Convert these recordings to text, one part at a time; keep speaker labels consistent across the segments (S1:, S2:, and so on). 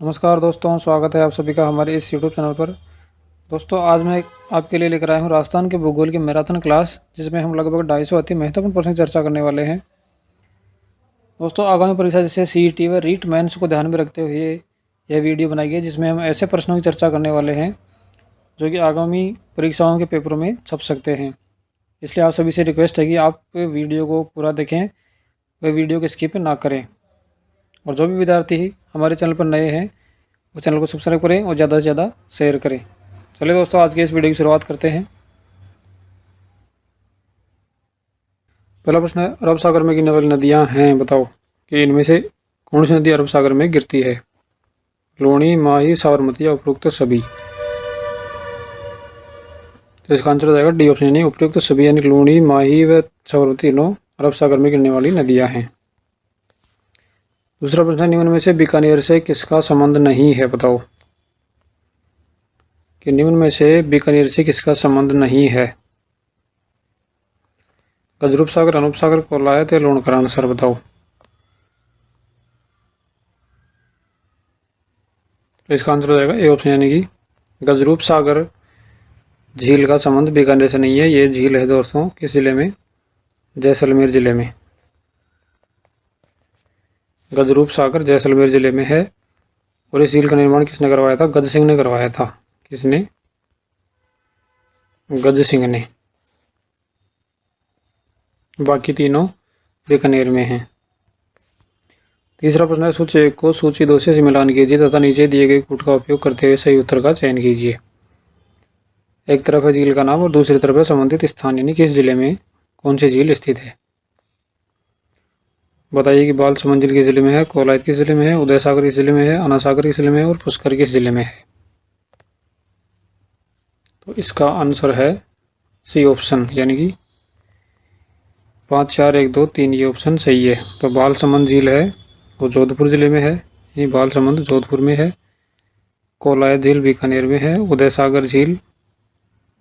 S1: नमस्कार दोस्तों, स्वागत है आप सभी का हमारे इस यूट्यूब चैनल पर। दोस्तों, आज मैं आपके लिए लेकर आया हूँ राजस्थान के भूगोल की मैराथन क्लास, जिसमें हम लगभग 250 अति महत्वपूर्ण प्रश्न की चर्चा करने वाले हैं। दोस्तों, आगामी परीक्षा जैसे सीईटी व रीट मेंस को ध्यान में रखते हुए यह वीडियो बनाई गई है, जिसमें हम ऐसे प्रश्नों की चर्चा करने वाले हैं जो कि आगामी परीक्षाओं के पेपरों में छप सकते हैं। इसलिए आप सभी से रिक्वेस्ट है कि आप वीडियो को पूरा देखें, व वीडियो को स्किप ना करें। और जो भी विद्यार्थी हमारे चैनल पर नए हैं वो चैनल को सब्सक्राइब करें और ज़्यादा से ज़्यादा शेयर करें। चलिए दोस्तों, आज के इस वीडियो की शुरुआत करते हैं। पहला प्रश्न है, अरब सागर में गिरने वाली नदियां हैं, बताओ कि इनमें से कौन सी नदी अरब सागर में गिरती है। लूणी, माही, साबरमती या उपरोक्त सभी। तो इसका आंसर हो जाएगा डी ऑप्शन, यानी उपरोक्त सभी, यानी लूणी, माही व साबरमती तीनों अरब सागर में गिरने वाली नदियां हैं। दूसरा प्रश्न है, निम्न में से बीकानेर से किसका संबंध नहीं है, बताओ कि निम्न में से बीकानेर से किसका संबंध नहीं है। गजरूप सागर, अनूप सागर, कोलायत या लूणकरण। आंसर बताओ। तो इसका आंसर हो जाएगा ए ऑप्शन, यानी कि गजरूप सागर झील का संबंध बीकानेर से नहीं है। ये झील है दोस्तों किस जिले में, जैसलमेर जिले में। गजरूप सागर जैसलमेर जिले में है। और इस झील का निर्माण किसने करवाया था, गज सिंह ने करवाया था। किसने, गज सिंह ने। बाकी तीनों बीकानेर में हैं। तीसरा प्रश्न है, सूची 1 को सूची 2 से मिलान कीजिए तथा नीचे दिए गए कूट का उपयोग करते हुए सही उत्तर का चयन कीजिए। एक तरफ है झील का नाम और दूसरी तरफ है संबंधित स्थान, यानी किस जिले में कौन सी झील स्थित है। बताइए कि बालसमंद झील किस जिले में है, कोलायत किस जिले में है, उदय सागर किस जिले में है, अना सागर किस जिले में है और पुष्कर किस जिले में है। तो इसका आंसर है सी ऑप्शन, यानी कि 5 4 1 2 3 ये ऑप्शन सही है। तो बालसमंद झील है वो जोधपुर जिले में है, ये बालसमंद जोधपुर में है। कोलायत झील बीकानेर में है। उदय सागर झील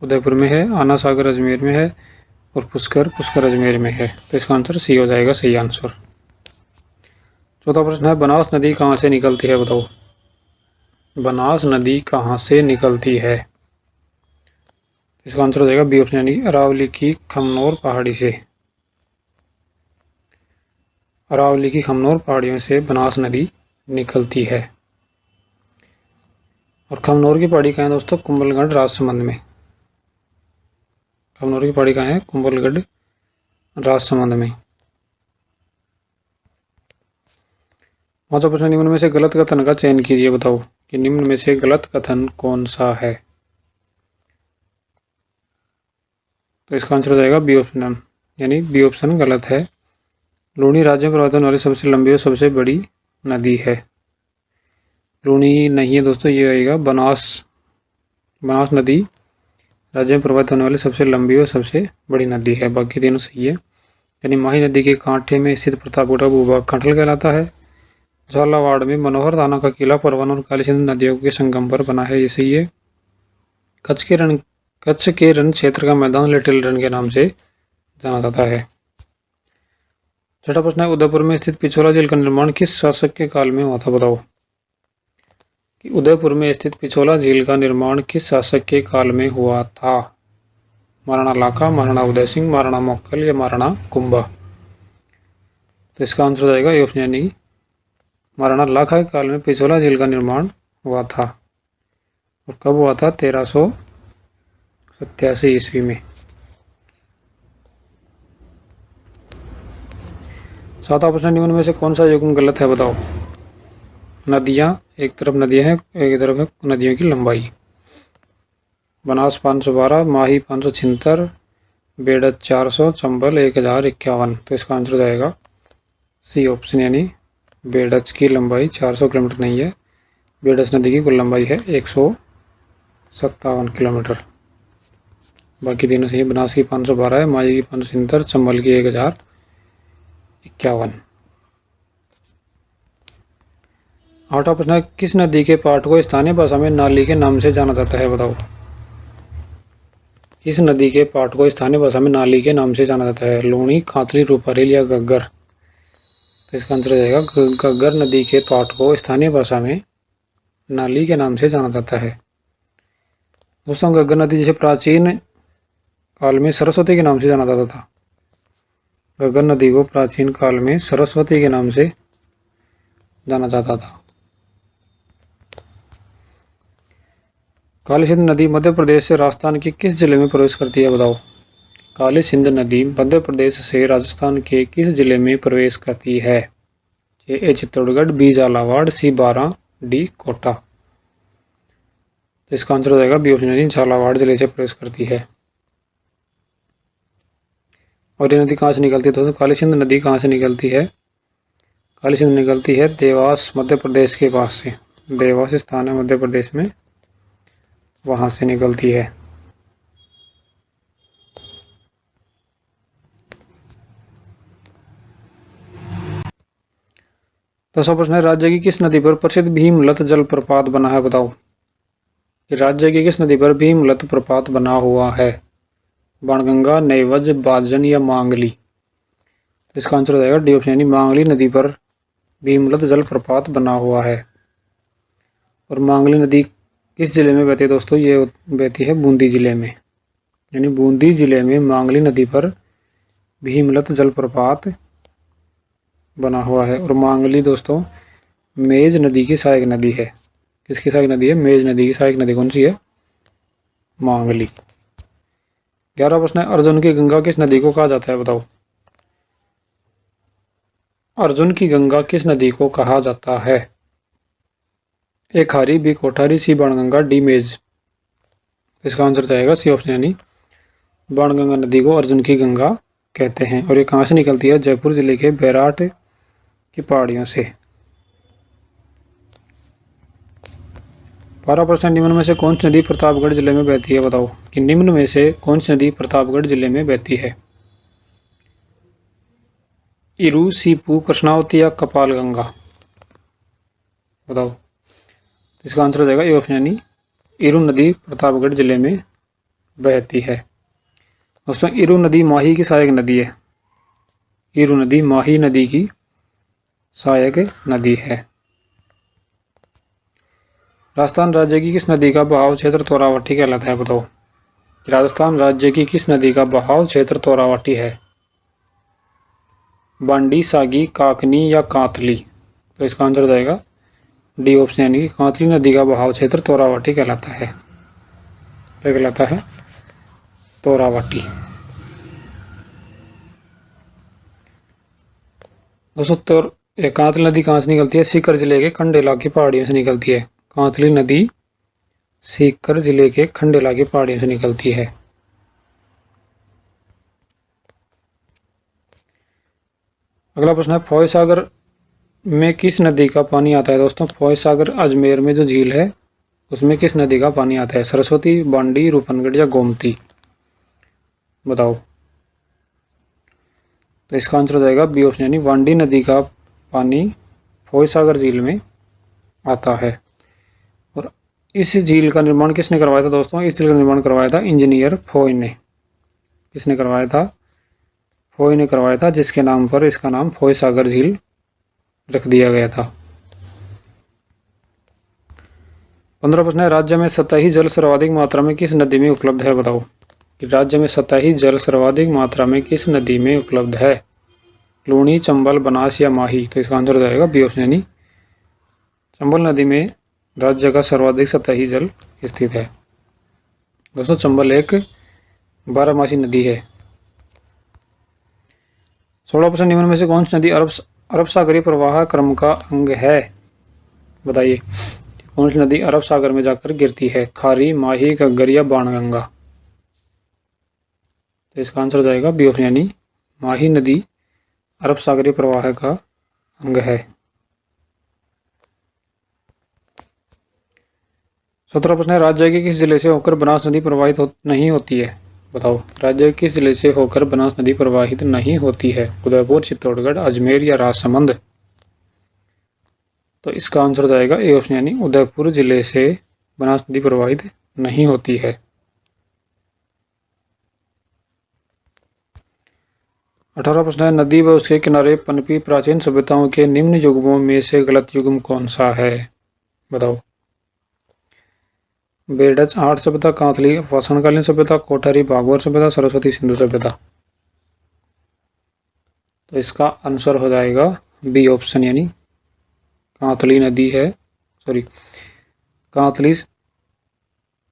S1: उदयपुर में है। आना सागर अजमेर में है और पुष्कर अजमेर में है। तो इसका आंसर सी हो जाएगा, सही आंसर। चौथा प्रश्न है, बनास नदी कहाँ से निकलती है, बताओ। बनास नदी कहाँ से निकलती है। इसका आंसर हो जाएगा बी ऑप्शन, यानी अरावली की खमनोर पहाड़ी से। अरावली की खमनोर पहाड़ियों से बनास नदी निकलती है। और खमनोर की पहाड़ी कहाँ है दोस्तों, कुंभलगढ़ राजसमंद में। खमनोर की पहाड़ी कहाँ है, कुंभलगढ़ राजसमंद में। पांचवा प्रश्न, निम्न में से गलत कथन का चयन कीजिए, बताओ कि निम्न में से गलत कथन कौन सा है। तो इसका आंसर हो जाएगा बी ऑप्शन, यानी बी ऑप्शन गलत है। लूणी राज्य में प्रवाहित होने वाली सबसे लंबी और सबसे बड़ी नदी है। लूणी नहीं है दोस्तों, ये आएगा बनास नदी राज्य में प्रवाहित होने वाली सबसे लंबी और सबसे बड़ी नदी है। बाकी तीनों सही है। यानी माही नदी के कांठे में स्थित प्रतापगढ़ का भूभाग कांठल कहलाता है। झालावाड़ में मनोहर दाना का किला परवन और काली सिंधु नदियों के संगम पर बना है, ये सही है। कच्छ के रण क्षेत्र का मैदान लिटिल रन के नाम से जाना जाता है। छठा प्रश्न है, उदयपुर में स्थित पिछोला झील का निर्माण किस शासक के काल में हुआ था, बताओ कि उदयपुर में स्थित पिछोला झील का निर्माण किस शासक के काल में हुआ था। महाराणा लाखा, महाराणा उदय सिंह, महाराणा मोक्कल या महाराणा कुंभा। तो इसका आंसर हो जाएगा ए ऑप्शन, यानी महाराणा लाखा के काल में पिछोला झील का निर्माण हुआ था। और कब हुआ था, 1387 ईस्वी में। सातवां प्रश्न, निम्न में से कौन सा युग्म गलत है, बताओ। नदियां, एक तरफ नदियां हैं, एक तरफ है नदियों की लंबाई। बनास 512, माही 576, बेडज 400, चंबल 1051। तो इसका आंसर हो जाएगा सी ऑप्शन, यानी बेडज की लंबाई 400 किलोमीटर नहीं है। बेडज नदी की कुल लंबाई है 157 किलोमीटर। बाकी तीनों सही है। बनास की 512 है, माही की 577, चंबल की 1051। आठवां प्रश्न है, किस नदी के पाठ को स्थानीय भाषा में नाली के नाम से जाना जाता है, बताओ। किस नदी के पाठ को स्थानीय भाषा में नाली के नाम से जाना जाता है। लूणी, कांतली, रूपारेल या घग्गर। तो इसका आंसर हो जाएगा घग्गर नदी के पाठ को स्थानीय भाषा में नाली के नाम से जाना जाता है। दोस्तों घग्गर नदी जिसे प्राचीन काल में सरस्वती के नाम से जाना जाता था। घग्गर नदी को प्राचीन काल में सरस्वती के नाम से जाना जाता था। काली सिंध नदी मध्य प्रदेश से राजस्थान के किस जिले में प्रवेश करती है बताओ। काली सिंध नदी मध्य प्रदेश से राजस्थान के किस जिले में प्रवेश करती है। ए चित्तौड़गढ़, बी झालावाड़, सी बारां, डी कोटा। तो इसका आंसर हो जाएगा बी ऑप्शन यानी झालावाड़ जिले से प्रवेश करती है। और ये नदी कहाँ से निकलती है दोस्तों। काली सिंध नदी कहाँ से निकलती है। काली सिंध निकलती है देवास मध्य प्रदेश के पास से। देवास स्थान है मध्य प्रदेश में, वहां से निकलती है। दसवां प्रश्न है राज्य की किस नदी पर प्रसिद्ध भीमलत जलप्रपात बना है बताओ। कि राज्य की किस नदी पर भीमलत प्रपात बना हुआ है। बाणगंगा, नेवज, बाजन या मांगली। तो इसका आंसर हो जाएगा डी ऑप्शन यानी मांगली नदी पर भीमलत जलप्रपात बना हुआ है। और मांगली नदी किस जिले में बहती है दोस्तों। ये बहती है बूंदी जिले में, यानी बूंदी जिले में मांगली नदी पर भीमलत जलप्रपात बना हुआ है। और मांगली दोस्तों मेज नदी की सहायक नदी है। किसकी सहायक नदी है। मेज नदी की सहायक नदी कौन सी है। मांगली। 11वां प्रश्न है अर्जुन की गंगा किस नदी को कहा जाता है बताओ। अर्जुन की गंगा किस नदी को कहा जाता है। ए खारी, बी कोठारी, सी बाणगंगा, डी मेज। इसका आंसर जाएगा सी ऑप्शन यानी बाणगंगा नदी को अर्जुन की गंगा कहते हैं। और ये कहाँ से निकलती है। जयपुर जिले के बैराट की पहाड़ियों से। 12वां प्रश्न निम्न में से कौन सी नदी प्रतापगढ़ जिले में बहती है बताओ। कि निम्न में से कौन सी नदी प्रतापगढ़ जिले में बहती है। इरू, सीपू, कृष्णावती या कपालगंगा। बताओ। इसका आंसर हो जाएगा ए ऑप्शन यानी इरू नदी प्रतापगढ़ जिले में बहती है। दोस्तों इरू नदी माही की सहायक नदी है। इरू नदी माही नदी की सहायक नदी है। राजस्थान राज्य की किस नदी का बहाव क्षेत्र तोरावटी कहलाता है बताओ। राजस्थान राज्य की किस नदी का बहाव क्षेत्र तोरावटी है। बांडी, सागी, काकनी या कांतली। तो इसका आंसर हो जाएगा डी ऑप्शन यानी कि कांतली नदी का बहाव क्षेत्र तोरावटी कहलाता है। क्या कहलाता है। तोरावटी। दोस्तों कांतली नदी कहाँ से निकलती है। सीकर जिले के खंडेला की पहाड़ियों से निकलती है। कांतली नदी सीकर जिले के खंडेला की पहाड़ियों से निकलती है। अगला प्रश्न है फौज सागर में किस नदी का पानी आता है दोस्तों। फौज सागर अजमेर में जो झील है उसमें किस नदी का पानी आता है। सरस्वती, बांडी, रूपनगढ़ या गोमती। बताओ। तो इसका आंसर हो जाएगा बी ऑप्शन यानी बांडी नदी का पानी फौज सागर झील में आता है। और इस झील का निर्माण किसने करवाया था दोस्तों। इस झील का निर्माण करवाया था इंजीनियर फोय ने। किसने करवाया था। फोय ने करवाया था, जिसके नाम पर इसका नाम फोय सागर झील रख दिया गया था। 15 प्रश्न है राज्य में सतही जल सर्वाधिक मात्रा में किस नदी में उपलब्ध है बताओ। कि राज्य में सतही जल सर्वाधिक मात्रा में किस नदी में उपलब्ध है। लूणी, चंबल, बनास या माही। तो इसका आंसर हो जाएगा बी ऑप्शन यानी चंबल नदी में राज्य का सर्वाधिक सतही जल स्थित है। दोस्तों चंबल एक बारहमासी नदी है। 16% निम्न में से कौन सी नदी अरब सागरीय प्रवाह क्रम का अंग है। बताइए कौन सी नदी अरब सागर में जाकर गिरती है। खारी, माही, घग्गर या बाणगंगा। तो इसका आंसर हो जाएगा बी ऑप्शन यानी माही नदी अरब सागरीय प्रवाह का अंग है। 17 प्रश्न है राज्य के किस जिले से होकर बनास नदी प्रवाहित नहीं होती है। बताओ। राज्य के किस जिले से होकर बनास नदी प्रवाहित नहीं होती है। उदयपुर, चित्तौड़गढ़, अजमेर या राजसमंद। तो इसका आंसर हो जाएगा ए ऑप्शन यानी उदयपुर जिले से बनास नदी प्रवाहित नहीं होती है। 18 प्रश्न है नदी व उसके किनारे पनपी प्राचीन सभ्यताओं के निम्न युग्मों में से गलत युग्म कौन सा है। बताओ। बेडच आर्ट सभ्यता, कांथली पाषाणकालीन सभ्यता, कोठारी भागवत सभ्यता, सरस्वती सिंधु सभ्यता। तो इसका आंसर हो जाएगा बी ऑप्शन, यानी कांथली नदी है, सॉरी कांथली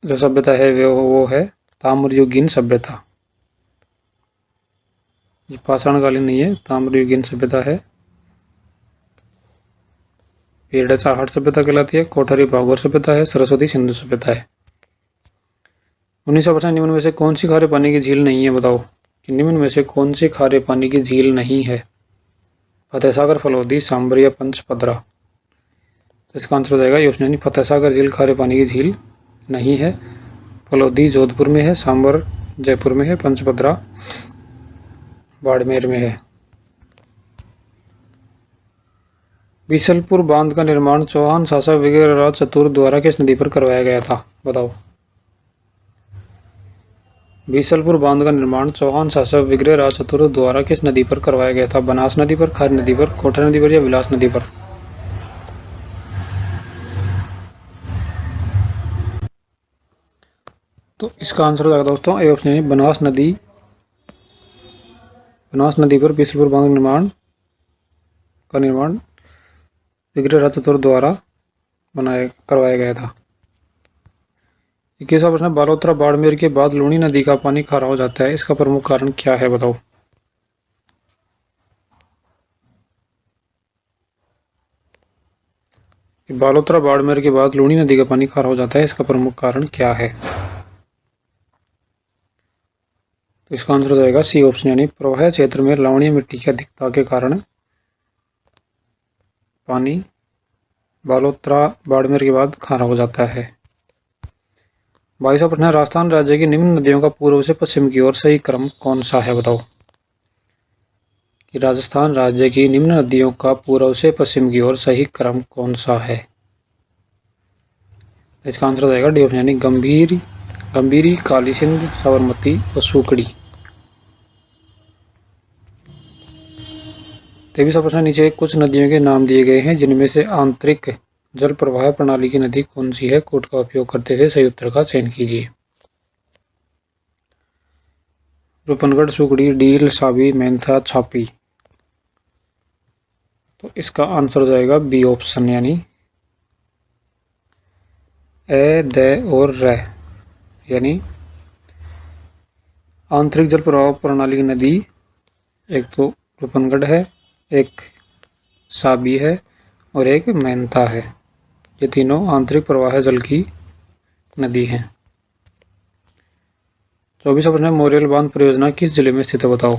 S1: जो सभ्यता है वो है ताम्रयुगीन सभ्यता। पाषाणकालीन नहीं है, ताम्रयुगीन सभ्यता है। बेडच आहट सभ्यता कहलाती है, कोठारी भागवत सभ्यता है, सरस्वती सिंधु सभ्यता है। 19% निम्न में से कौन सी खारे पानी की झील नहीं है, बताओ कि निम्न में से कौन सी खारे पानी की झील नहीं है। फतेह सागर, फलोदी, सांबर या पंचपदरा। तो इसका आंसर हो जाएगा ये ऑप्शन, यानी फतेह सागर झील खारे पानी की झील नहीं है। फलोदी जोधपुर में है, सांबर जयपुर में है, पंचपदरा बाड़मेर में है। बीसलपुर बांध का निर्माण चौहान शासक विग्रहराज चतुर्थ द्वारा किस नदी पर करवाया गया था, बताओ। बीसलपुर बांध का निर्माण चौहान शासक विग्रहराज चतुर्थ द्वारा किस नदी पर करवाया गया था। बनास नदी पर, खर नदी पर, कोठा नदी पर या विलास नदी पर। तो इसका आंसर हो जाएगा दोस्तों ए ऑप्शन, यानी बनास नदी। बनास नदी पर बीसलपुर बांध का निर्माण विग्रहराज चतुर्थ द्वारा करवाया गया था। 21वां प्रश्न, बालोतरा बाड़मेर के बाद लूनी नदी का पानी खारा हो जाता है, इसका प्रमुख कारण क्या है, बताओ। बालोतरा बाड़मेर के बाद लूनी नदी का पानी खारा हो जाता है, इसका प्रमुख कारण क्या है। तो इसका आंसर हो जाएगा सी ऑप्शन, यानी प्रवाह क्षेत्र में लवणीय मिट्टी की अधिकता के कारण पानी बालोतरा बाड़मेर के बाद खारा हो जाता है। 22वां प्रश्न, राजस्थान राज्य की निम्न नदियों का पूर्व से पश्चिम की ओर सही क्रम कौन सा है, बताओ। कि राजस्थान राज्य की निम्न नदियों का पूर्व से पश्चिम की ओर सही क्रम कौन सा है। इसका आंसर हो जाएगा डी ऑप्शन, यानी गंभीरी, काली सिंध, साबरमती और सूकड़ी। 23वां प्रश्न, नीचे कुछ नदियों के नाम दिए गए हैं जिनमें से आंतरिक जल प्रवाह प्रणाली की नदी कौन सी है। कोड का उपयोग करते हुए सही उत्तर का चयन कीजिए। रूपनगढ़, सुकड़ी, डील, साबी, मेंथा, छापी। तो इसका आंसर हो जाएगा बी ऑप्शन, यानी ए, द और र, यानी आंतरिक जल प्रवाह प्रणाली की नदी एक तो रूपनगढ़ है, एक साबी है और एक मेंथा है। ये तीनों आंतरिक प्रवाह जल की नदी हैं। 24वां प्रश्न, मोरेल बांध परियोजना किस जिले में स्थित है, बताओ।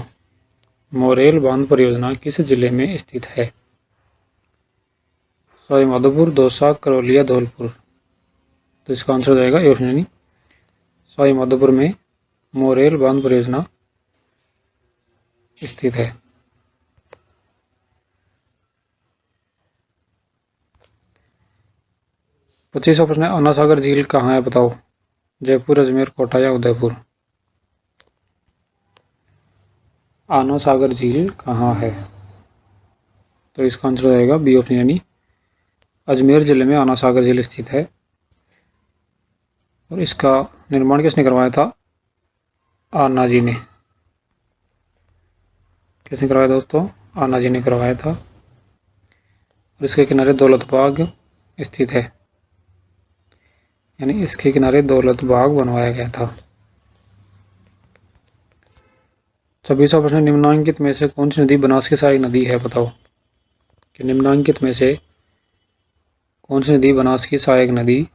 S1: मोरेल बांध परियोजना किस जिले में स्थित है। सवाईमाधोपुर, दौसा, करौलिया, धौलपुर। तो इसका आंसर हो जाएगा ए ऑप्शन, यानी सवाईमाधोपुर में मोरेल बांध परियोजना स्थित है। 25वां प्रश्न, आना सागर झील कहाँ है, बताओ। जयपुर, अजमेर, कोटा या उदयपुर। आना सागर झील कहाँ है। तो इसका आंसर हो जाएगा बी ऑप्शन, यानी अजमेर जिले में आना सागर झील स्थित है। और इसका निर्माण किसने करवाया था। आना जी ने। किसने करवाया दोस्तों। आना जी ने करवाया था। और इसके किनारे दौलत बाग स्थित है, यानी इसके किनारे दौलत बाग बनवाया गया था। 26वां प्रश्न, निम्नांकित में से कौन सी नदी बनास की सहायक नदी है, बताओ। कि निम्नांकित में से कौन सी नदी बनास की सहायक नदी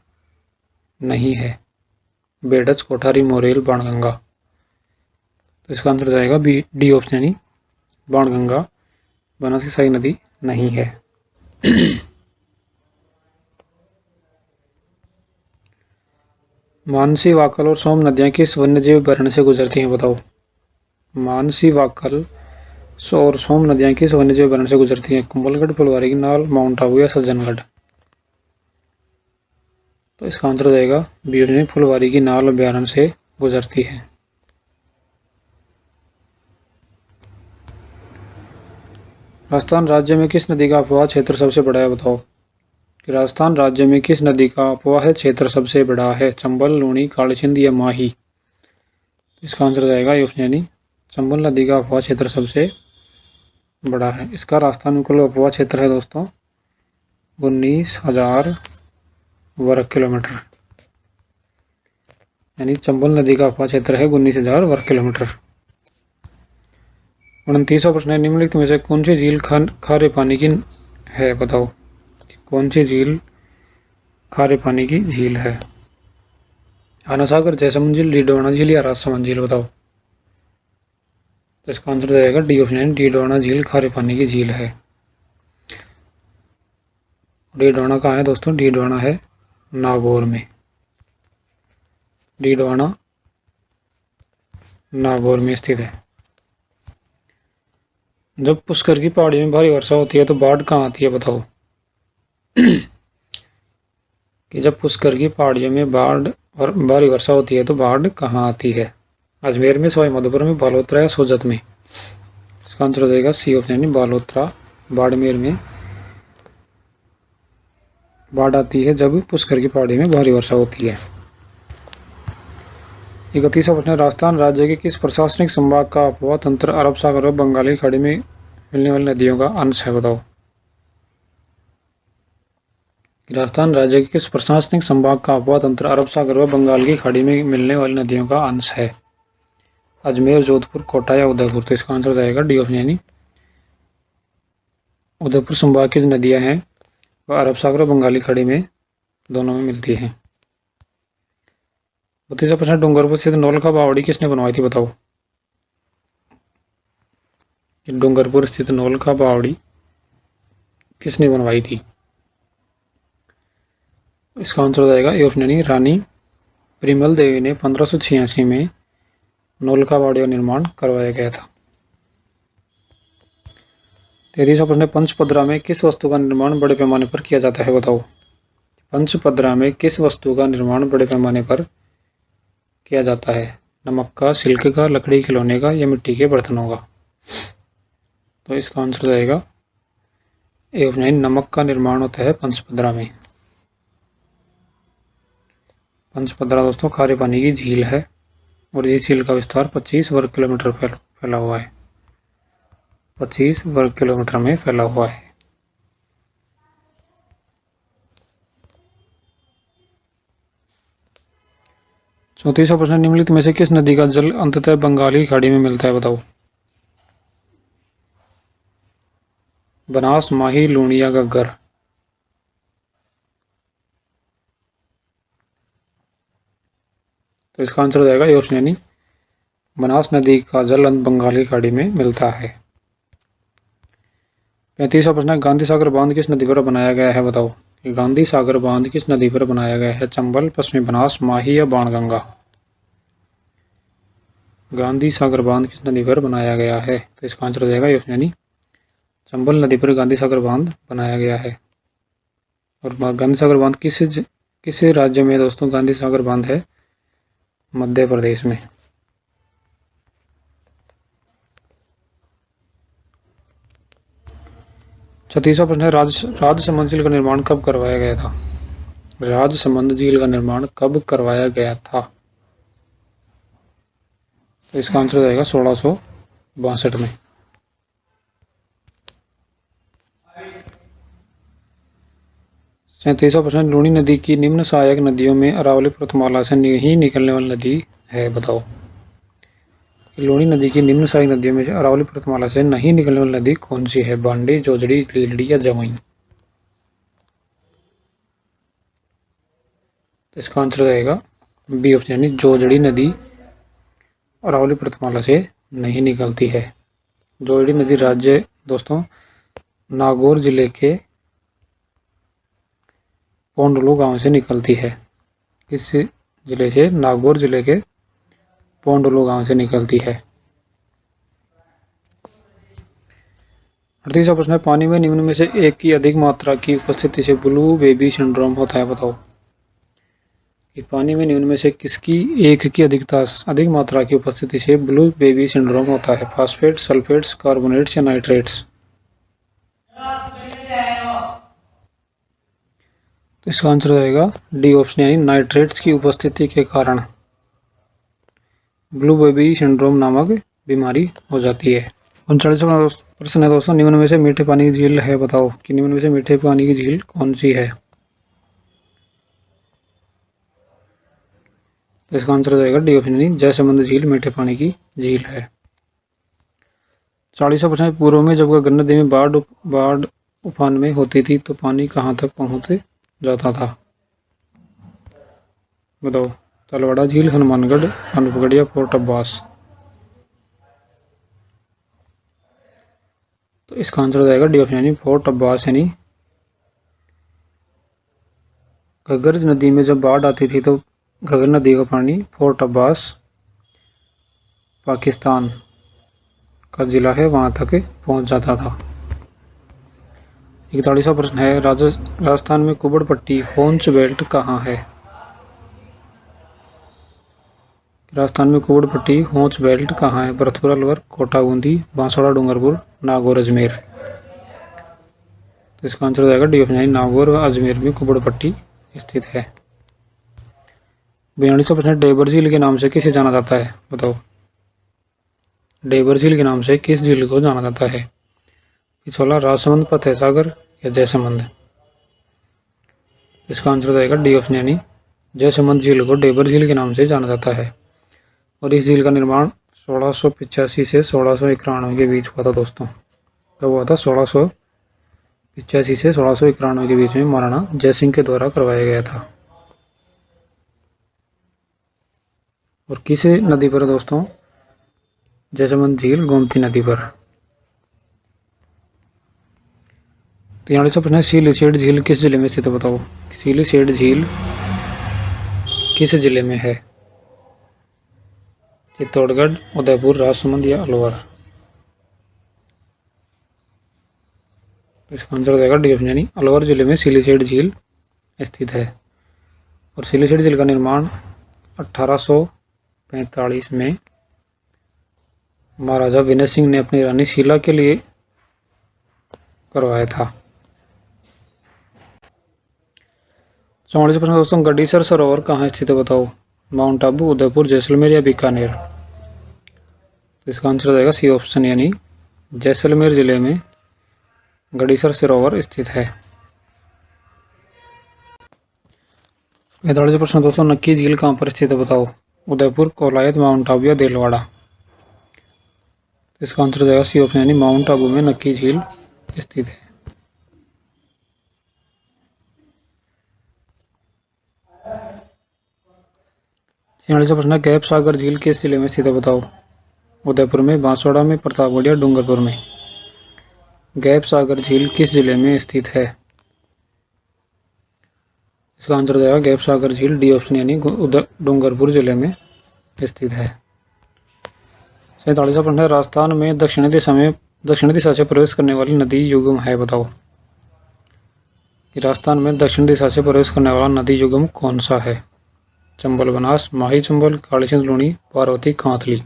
S1: नहीं है। बेडच, कोठारी, मोरेल, बाणगंगा। तो इसका आंसर जाएगा बी, डी ऑप्शन, यानी बाणगंगा बनास की सहायक नदी नहीं है। मानसी, वाकल और सोम नदियां किस वन्यजीव अभयारण्य से गुजरती हैं, बताओ। मानसी, वाकल और सोम नदियां किस वन्यजीव अभयारण्य से गुजरती हैं। कुंभलगढ़, फुलवारी की नाल, माउंट आबू या सज्जनगढ़। तो इसका आंसर हो जाएगा बी, फुलवारी की नाल अभयारण्य से गुजरती है। राजस्थान राज्य में किस नदी का अपवाह क्षेत्र सबसे बड़ा है, बताओ। कि राजस्थान राज्य में किस नदी का अपवाह क्षेत्र सबसे बड़ा है? चंबल, लूणी, काली सिंध या माही? इसका आंसर हो जाएगा ऑप्शन यानी चंबल नदी का अपवाह क्षेत्र सबसे बड़ा है। इसका राजस्थान में कुल अपवाह क्षेत्र है दोस्तों 19,000 वर्ग किलोमीटर, यानी चंबल नदी का अपवाह क्षेत्र है 19,000 वर्ग किलोमीटर। 29वां प्रश्न है, निम्नलिखित में से कौन सी झील खारे पानी की है? बताओ कौन सी झील खारे पानी की झील है? आना सागर, जैसलमेर झील, डीडवाना झील या राजसमंद झील? बताओ। तो इसका आंसर रहेगा डी ऑप्शन, डीडवाना झील खारे पानी की झील है। डीडवाना कहाँ है दोस्तों? डीडवाना है नागौर में। डीडवाना नागौर में स्थित है। जब पुष्कर की पहाड़ी में भारी वर्षा होती है तो बाढ़ कहाँ आती है? बताओ कि जब पुष्कर की पहाड़ियों में भारी वर्षा होती है तो बाढ़ कहाँ आती है? अजमेर में, सवाई माधोपुर में, बालोतरा या सोजत में? इसका आंसर हो जाएगा सी ऑप्शन, बालोतरा, बाड़मेर में बाढ़ आती है जब पुष्कर की पहाड़ी में भारी वर्षा होती है। 31वां प्रश्न, राजस्थान राज्य के किस प्रशासनिक संभाग का अपवाह तंत्र अरब सागर और बंगाली खाड़ी में मिलने वाली नदियों का अंश है? बताओ। राजस्थान राज्य के किस प्रशासनिक संभाग का अपवाह तंत्र अरब सागर व बंगाल की खाड़ी में मिलने वाली नदियों का अंश है? अजमेर, जोधपुर, कोटा या उदयपुर? तो इसका आंसर हो जाएगा डी ऑप्शन, यानी उदयपुर संभाग की जो नदियां हैं वह अरब सागर और बंगाली खाड़ी में दोनों में मिलती हैं। 32वां प्रश्न, डूंगरपुर स्थित नौलखा बावड़ी किसने बनवाई थी? बताओ। डूंगरपुर स्थित नौलखा बावड़ी किसने बनवाई थी? इसका आंसर हो जाएगा ए ऑप्शन, यानी रानी परिमल देवी ने 1586 में नौलखा बावड़ी का निर्माण करवाया गया था। 33वां प्रश्न, पंचपदरा में किस वस्तु का निर्माण बड़े पैमाने पर किया जाता है? बताओ। पंचपदरा में किस वस्तु का निर्माण बड़े पैमाने पर किया जाता है? नमक का, सिल्क का, लकड़ी खिलौने का या मिट्टी के बर्तनों का? तो इसका आंसर रहेगा ए ऑप्शन, नमक का निर्माण होता है पंचपदरा में। पंचपदरा दोस्तों खारे पानी की झील है और इस झील का विस्तार 25 वर्ग किलोमीटर फैला हुआ है। 25 वर्ग किलोमीटर में फैला हुआ है। चौंतीसवां प्रश्न, निम्नलिखित में से किस नदी का जल अंततः बंगाली खाड़ी में मिलता है? बताओ। बनास, माही, लूणी या घग्गर? तो इसका आंसर हो जाएगा ए ऑप्शन, यानी बनास नदी का जल बंगाली खाड़ी में मिलता है। 35वां प्रश्न, गांधी सागर बांध किस नदी पर बनाया गया है? बताओ। गांधी सागर बांध किस नदी पर बनाया गया है? चंबल, पश्चिमी बनास, माही या बाणगंगा? गांधी सागर बांध किस नदी पर बनाया गया है? तो इसका आंसर हो जाएगा ए ऑप्शन, यानी चंबल नदी पर गांधी सागर बांध बनाया गया है। और गांधी सागर बांध किस राज्य में दोस्तों गांधी सागर बांध है? मध्य प्रदेश में। 36वां प्रश्न है, राजसमंद झील का निर्माण कब करवाया गया था? राजसमंद झील का निर्माण कब करवाया गया था? तो इसका आंसर हो जाएगा 1662 में। 37वां प्रश्न, लूणी नदी की निम्न सहायक नदियों में अरावली पर्वतमाला से नहीं निकलने वाली नदी है? बताओ। लूणी नदी की निम्न सहायक नदियों में से अरावली पर्वतमाला से नहीं निकलने वाली नदी कौन सी है? बांडी, जोजड़ी, लीलड़ी या जमुई? तो इसका आंसर हो जाएगा बी ऑप्शन, यानी जोजड़ी नदी अरावली पर्वतमाला से नहीं निकलती है। जोजड़ी नदी राज्य दोस्तों नागौर जिले के पोंडलू गांव से निकलती है। किस जिले से? नागौर जिले के पोंडलू गांव से निकलती है। 38वां प्रश्न है, पानी में निम्न में से एक की अधिक मात्रा की उपस्थिति से ब्लू बेबी सिंड्रोम होता है? बताओ। कि पानी में निम्न में से किसकी एक की अधिक मात्रा की उपस्थिति से ब्लू बेबी सिंड्रोम होता है? फास्फेट, सल्फेट्स, कार्बोनेट्स या नाइट्रेट्स? तो इसका आंसर हो जाएगा डी ऑप्शन, यानी नाइट्रेट्स की उपस्थिति के कारण ब्लू बेबी सिंड्रोम नामक बीमारी हो जाती है। 39वां प्रश्न है दोस्तों, निम्न में से मीठे पानी की झील है, बताओ कि निम्न में से मीठे पानी की झील कौन सी है। तो इसका आंसर हो जाएगा डी ऑप्शन, यानी जयसमंद झील मीठे पानी की झील है। 40वां प्रश्न, पूर्व में जब गंगा नदी में बाढ़ उफान में होती थी तो पानी कहाँ तक पहुँच जाता था, बताओ। तलवाड़ा झील, हनुमानगढ़, अनूपगढ़ या फोर्ट अब्बास। तो इसका आंसर हो जाएगा डी ऑप्शन, यानी फोर्ट अब्बास, यानी घग्गर नदी में जब बाढ़ आती थी तो घग्गर नदी का पानी फोर्ट अब्बास पाकिस्तान का जिला है वहाँ तक पहुँच जाता था। 41वां प्रश्न है, राजस्थान में कुबड़ पट्टी होन्स बेल्ट कहाँ है। राजस्थान में कुबड़ पट्टी होन्स बेल्ट कहाँ है, भरतपुर, अलवर, कोटा, बूंदी, बांसवाड़ा, डूंगरपुर, नागौर, अजमेर। तो इसका आंसर हो जाएगा डी ऑप्शन, यानी नागौर व अजमेर में कुबड़ पट्टी स्थित है। 42वां प्रश्न, डेबर झील के नाम से किसे जाना जाता है, बताओ। डेबर झील के नाम से किस झील को जाना जाता है, पिछोला, राजसमंद, फतेह सागर या जयसमंद। इसका आंसर हो जाएगा डी ऑप्शन, यानी जयसमंद झील को डेबर झील के नाम से जाना जाता है। और इस झील का निर्माण 1685 से 1691 के बीच हुआ था दोस्तों। कब हुआ था, 1685 से 1691 के बीच में महाराणा जयसिंह के द्वारा करवाया गया था। और किस नदी पर दोस्तों, जयसमंद झील गोमती नदी पर। 43वां प्रश्न है, सिलिसेट झील किस जिले में स्थित है, बताओ। सिलिसेट झील किस जिले में है, चित्तौड़गढ़, उदयपुर, राजसमंद या अलवर। इसका आंसर हो जाएगा डी ऑप्शन, यानी अलवर जिले में सिलिसेट झील स्थित है। और सिलिसेट झील का निर्माण 1845 में महाराजा विनय सिंह ने अपनी रानी शीला के लिए करवाया था। 44वां प्रश्न दोस्तों, गडीसर सरोवर कहाँ स्थित है, बताओ। माउंट आबू, उदयपुर, जैसलमेर या बीकानेर। तो इसका आंसर हो जाएगा सी ऑप्शन, यानी जैसलमेर जिले में गडीसर सरोवर स्थित है। 45वां प्रश्न दोस्तों, नक्की झील कहाँ पर स्थित है, बताओ। उदयपुर, कोलायत, माउंट आबू या देलवाड़ा। इसका आंसर हो जाएगा सी ऑप्शन, यानी माउंट आबू में नक्की झील स्थित है। 46वां प्रश्न, गैप सागर झील किस जिले में स्थित है, बताओ। उदयपुर में, बांसवाड़ा में, प्रतापगढ़ या डूंगरपुर में। गैप सागर झील किस जिले में स्थित है। इसका आंसर हो जाएगा गैप सागर झील, डी ऑप्शन, यानी डूंगरपुर जिले में स्थित है। 47वां प्रश्न है, राजस्थान में दक्षिणी दिशा से प्रवेश करने वाली नदी युग्म है, बताओ। कि राजस्थान में दक्षिण दिशा से प्रवेश करने वाला नदी युग्म कौन सा है। चंबल, बनास, माही चंबल, काली सिंध लूणी, पार्वती, कांथली। तो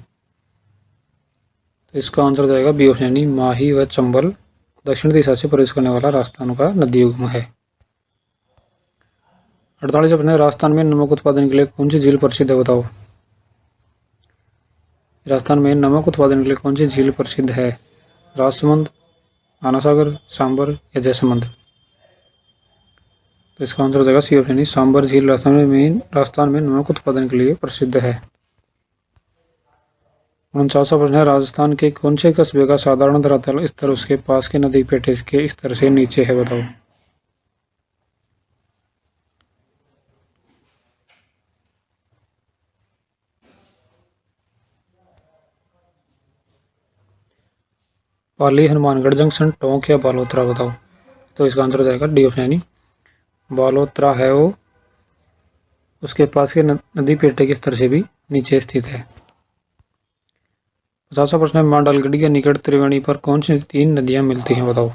S1: इसका आंसर हो जाएगा बी ऑप्शन, यानी माही व चंबल दक्षिण दिशा से प्रवेश करने वाला राजस्थान का नदी युग्म है। 48वां प्रश्न है, राजस्थान में नमक उत्पादन के लिए कौन सी झील प्रसिद्ध है, बताओ। राजस्थान में नमक उत्पादन के लिए कौन सी झील प्रसिद्ध है। राजसमंद, आना सागर, सांबर या जयसमंद। तो इसका आंसर हो जाएगा सी ऑप्शन, सांबर झील राजस्थान में नमक उत्पादन के लिए प्रसिद्ध है। 49वां प्रश्न है, राजस्थान के कौन से कस्बे का साधारण धरातल स्तर उसके पास के नदी पेटे के स्तर से नीचे है, बताओ। पाली, हनुमानगढ़ जंक्शन, टोंक या बालोतरा, बताओ। तो इसका आंसर हो जाएगा डी ऑप्शन, यानी बालोतरा है वो उसके पास के नदी पेटे के स्तर से भी नीचे स्थित है। 50वां प्रश्न है, मांडलगढ़ के निकट त्रिवेणी पर कौन सी 3 नदियां मिलती हैं, बताओ।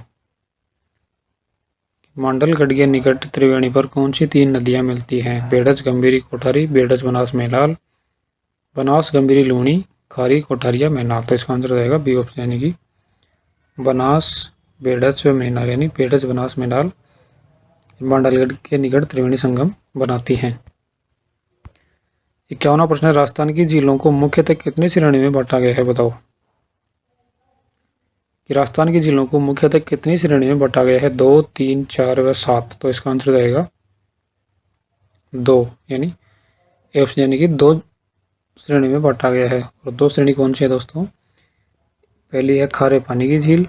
S1: मांडलगढ़ के निकट त्रिवेणी पर कौन सी 3 नदियां मिलती हैं। बेड़ज, गंभीरी, कोठारी, बेड़ज, बनास, मेनाल, बनास, गंभीरी, लूणी, खारी, कोठारिया, मेनाल। तो इसका आंसर हो जाएगा बी ऑप्शन, यानी कि बनास, बेड़ज व मेनाल, यानी बेड़ज, बनास, मेनाल बांडलगढ़ के निकट त्रिवेणी संगम बनाती हैं। 51वां प्रश्न है, राजस्थान की झीलों को मुख्यतः कितनी श्रेणी में बांटा गया है, बताओ। कि राजस्थान की झीलों को मुख्यतः कितनी श्रेणी में बांटा गया है, 2, 3, 4 व 7। तो इसका आंसर जाएगा 2, यानी ऑप्शन यानी कि 2 श्रेणी में बांटा गया है। और 2 श्रेणी कौन सी है दोस्तों? पहली है खारे पानी की झील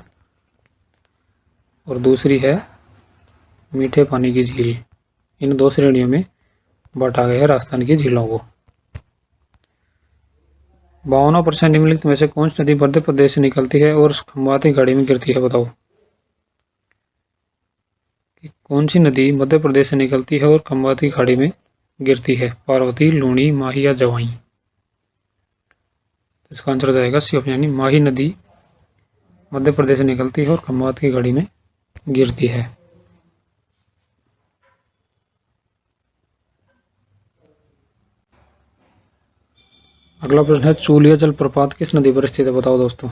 S1: और दूसरी है मीठे पानी की झील। इन 2 श्रेणियों में बांटा गया है राजस्थान की झीलों को। 52वां प्रश्न, निम्नलिखित में से कौन सी नदी मध्य प्रदेश से निकलती है और खंबाती खाड़ी में गिरती है, बताओ। कि कौन सी नदी मध्य प्रदेश से निकलती है और खंबाती खाड़ी में गिरती है? पार्वती, लूणी, माही या जवाई। इसका आंसर जाएगा सी ऑप्शन, यानी माही नदी मध्य प्रदेश से निकलती है और खंबाती खाड़ी में गिरती है। अगला प्रश्न है, चूलिया जलप्रपात किस नदी पर स्थित है, बताओ दोस्तों।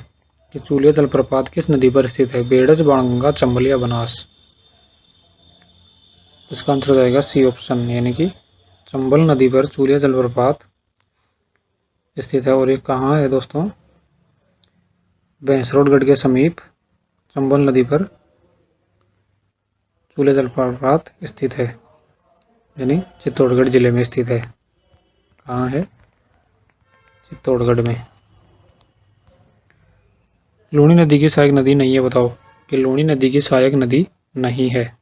S1: कि चूलिया जलप्रपात किस नदी पर स्थित है? बेड़ज, बाणगंगा, चंबल या बनास। इसका आंसर जाएगा सी ऑप्शन, यानी कि चंबल नदी पर चूलिया जलप्रपात स्थित है। और ये कहाँ है दोस्तों? भैंसरोडगढ़ के समीप चंबल नदी पर चूलिया जलप्रपात स्थित है, यानी चित्तौड़गढ़ जिले में स्थित है। कहाँ है? चित्तौड़गढ़ में। लूणी नदी की सहायक नदी नहीं है, बताओ। कि लूणी नदी की सहायक नदी नहीं है।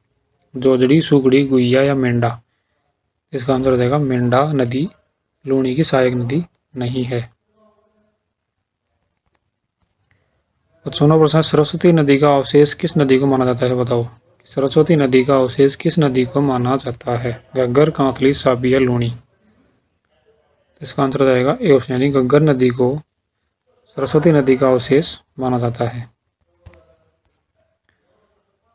S1: जोजड़ी, सुगड़ी, गुइया या मेंढा। इसका आंसर हो जाएगा मेंढा नदी लूणी की सहायक नदी नहीं है। 55वां प्रश्न, सरस्वती नदी का अवशेष किस नदी को माना जाता है, बताओ। सरस्वती नदी का अवशेष किस नदी को माना जाता है? घग्गर, कांतली, साबी या लूणी। इसका आंसर जाएगा ए ऑप्शन, यानी घग्गर नदी को सरस्वती नदी का अवशेष माना जाता है।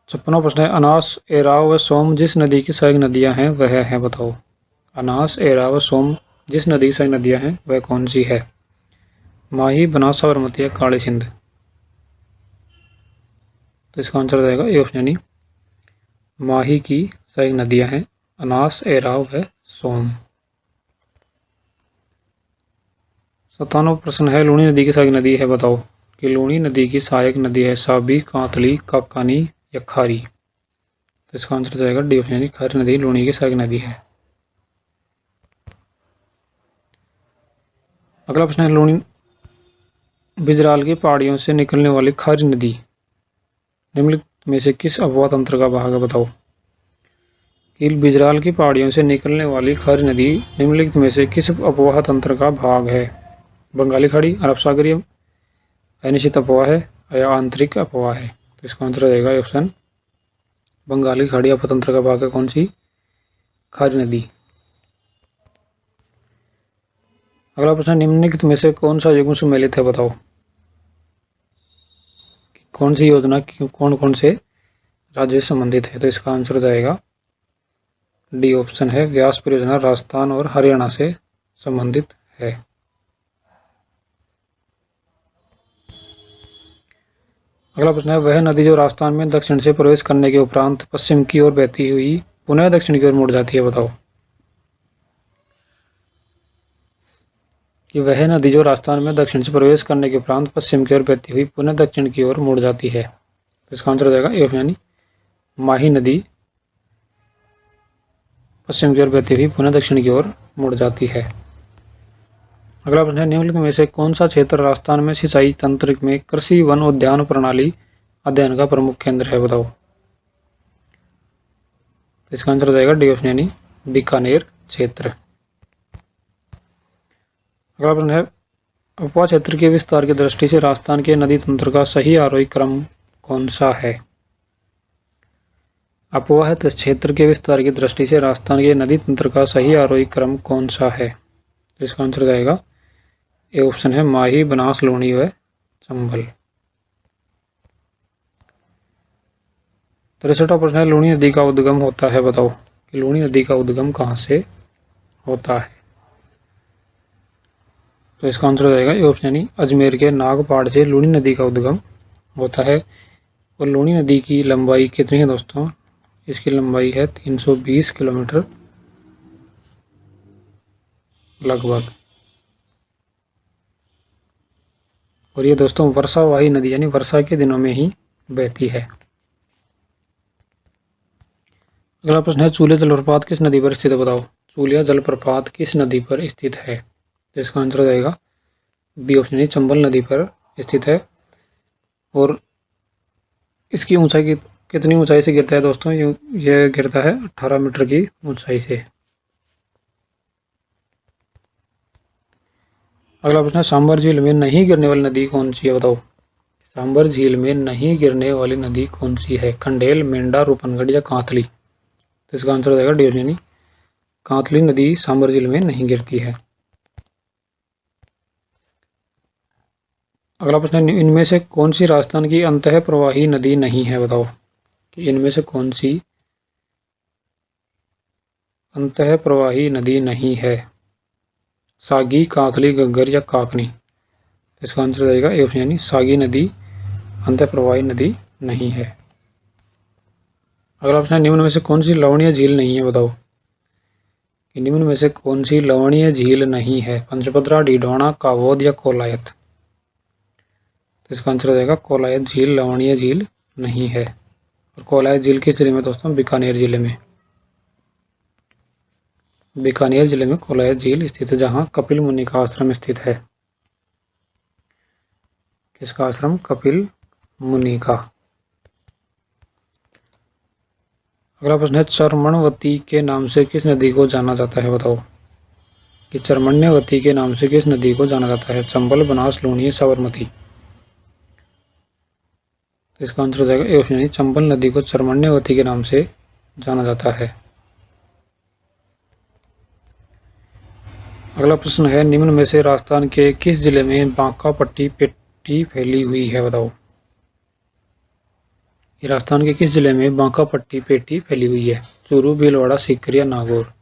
S1: 56वां प्रश्न है, अनास, एराव व सोम जिस नदी की सहायक नदियां हैं वह है, बताओ। अनास, एराव व सोम जिस नदी की सहायक नदियां हैं वह कौन सी है? माही, बनास, साबरमती या काली सिंध। तो इसका आंसर जाएगा ए ऑप्शन, यानी माही की सहायक नदियां हैं अनास, एराव व सोम। 57वां प्रश्न है, लूणी नदी की सहायक नदी है, बताओ। कि लूणी नदी की सहायक नदी है साबी, कांतली, काकानी या खारी। तो इसका आंसर जाएगा डी ऑप्शन, यानी खारी नदी लूणी की सहायक नदी है। अगला प्रश्न है, लूणी बिजराल की पहाड़ियों से निकलने वाली खारी नदी निम्नलिखित में से किस अपवाह तंत्र का भाग है, बताओ। कि बिजराल की पहाड़ियों से निकलने वाली खारी नदी निम्नलिखित में से किस अपवाह तंत्र का भाग है? बंगाली खाड़ी, अरब सागरीय, अनिश्चित अपवाह है या आंतरिक अपवाह है। तो इसका आंसर रहेगा ऑप्शन बंगाली खाड़ी अपतंत्र का भाग है कौन सी? खारी नदी। अगला प्रश्न, निम्नलिखित में से कौन सा युग्म सुमेलित है, बताओ। कौन सी योजना कौन कौन से राज्य से संबंधित है? तो इसका आंसर जाएगा डी ऑप्शन है, व्यास परियोजना राजस्थान और हरियाणा से संबंधित है। अगला प्रश्न है, वह नदी जो राजस्थान में दक्षिण से प्रवेश करने के उपरांत पश्चिम की ओर बहती हुई पुनः दक्षिण की ओर मुड़ जाती है, बताओ। कि वह नदी जो राजस्थान में दक्षिण से प्रवेश करने के उपरांत पश्चिम की ओर बहती हुई पुनः दक्षिण की ओर मुड़ जाती है। तो इसका आंसर हो जाएगा ए, यानी माही नदी पश्चिम की ओर बहती हुई पुनः दक्षिण की ओर मुड़ जाती है। अगला प्रश्न है, निम्नलिखित में से कौन सा क्षेत्र राजस्थान में सिंचाई तंत्र में कृषि वन उद्यान प्रणाली अध्ययन का प्रमुख केंद्र है, बताओ। तो इसका आंसर हो जाएगा डी ऑप्शन, यानी बीकानेर क्षेत्र। अगला प्रश्न है, अपवाह क्षेत्र के विस्तार की दृष्टि से राजस्थान के नदी तंत्र का सही आरोही क्रम कौन सा है? अपवाह क्षेत्र के विस्तार की दृष्टि से राजस्थान के नदी तंत्र का सही आरोही क्रम कौन सा है? तो इसका आंसर जाएगा ए ऑप्शन है, माही, बनास, लूणी व चंबल। 63वां प्रश्न है, लूणी नदी का उद्गम होता है, बताओ। कि लूणी नदी का उद्गम कहाँ से होता है? तो इसका आंसर हो जाएगा ए ऑप्शन, यानी अजमेर के नागपाड़ से लूणी नदी का उद्गम होता है। और लूणी नदी की लंबाई कितनी है दोस्तों? इसकी लंबाई है 320 किलोमीटर लगभग। और ये दोस्तों वर्षावाही नदी यानी वर्षा के दिनों में ही बहती है। अगला प्रश्न है, चूलिया जलप्रपात किस नदी पर स्थित है बताओ। चूलिया जलप्रपात किस नदी पर स्थित है? तो इसका आंसर हो जाएगा बी ऑप्शन यानी चंबल नदी पर स्थित है। और इसकी ऊंचाई कितनी ऊंचाई से गिरता है दोस्तों? ये गिरता है 18 मीटर की ऊंचाई से। अगला प्रश्न है, सांबर झील में नहीं गिरने वाली नदी कौन सी है बताओ। सांबर झील में नहीं गिरने वाली नदी कौन सी है? खंडेल, मेंढा, रूपनगढ़ या कांतली? तो इसका आंसर हो जाएगा डी यानी कांतली नदी सांबर झील में नहीं गिरती है। अगला प्रश्न है, इनमें से कौन सी राजस्थान की अंतः प्रवाही नदी नहीं है बताओ। कि इनमें से कौन सी अंतः प्रवाही नदी नहीं है? सागी, कांतली, घग्गर या काकनी? तो इसका आंसर हो जाएगा ए ऑप्शन यानी सागी नदी अंतः प्रवाही नदी नहीं है। अगला प्रश्न है, निम्न में से कौन सी लवणीय झील नहीं है बताओ। कि निम्न में से कौन सी लवणीय झील नहीं है? पंचभद्रा, डीडवाना, कावोद या कोलायत? तो इसका आंसर हो जाएगा कोलायत झील लवणीय झील नहीं है। और कोलायत झील किस जिले में दोस्तों? बीकानेर जिले में। बीकानेर जिले में कोलायत झील स्थित है, जहाँ कपिल मुनि का आश्रम स्थित है। किसका आश्रम? कपिल मुनि का। अगला प्रश्न है, चरमणवती के नाम से किस नदी को जाना जाता है बताओ। कि चरमण्यवती के नाम से किस नदी को जाना जाता है? चंबल, बनास, लूनी, साबरमती? तो इसका आंसर हो जाएगा ए ऑप्शन यानी चंबल नदी को चरमण्यवती के नाम से जाना जाता है। अगला प्रश्न है, निम्न में से राजस्थान के किस जिले में बांका पट्टी पेटी फैली हुई है बताओ। राजस्थान के किस जिले में बांका पट्टी पेटी फैली हुई है? चूरू, भीलवाड़ा, सीकर या नागौर?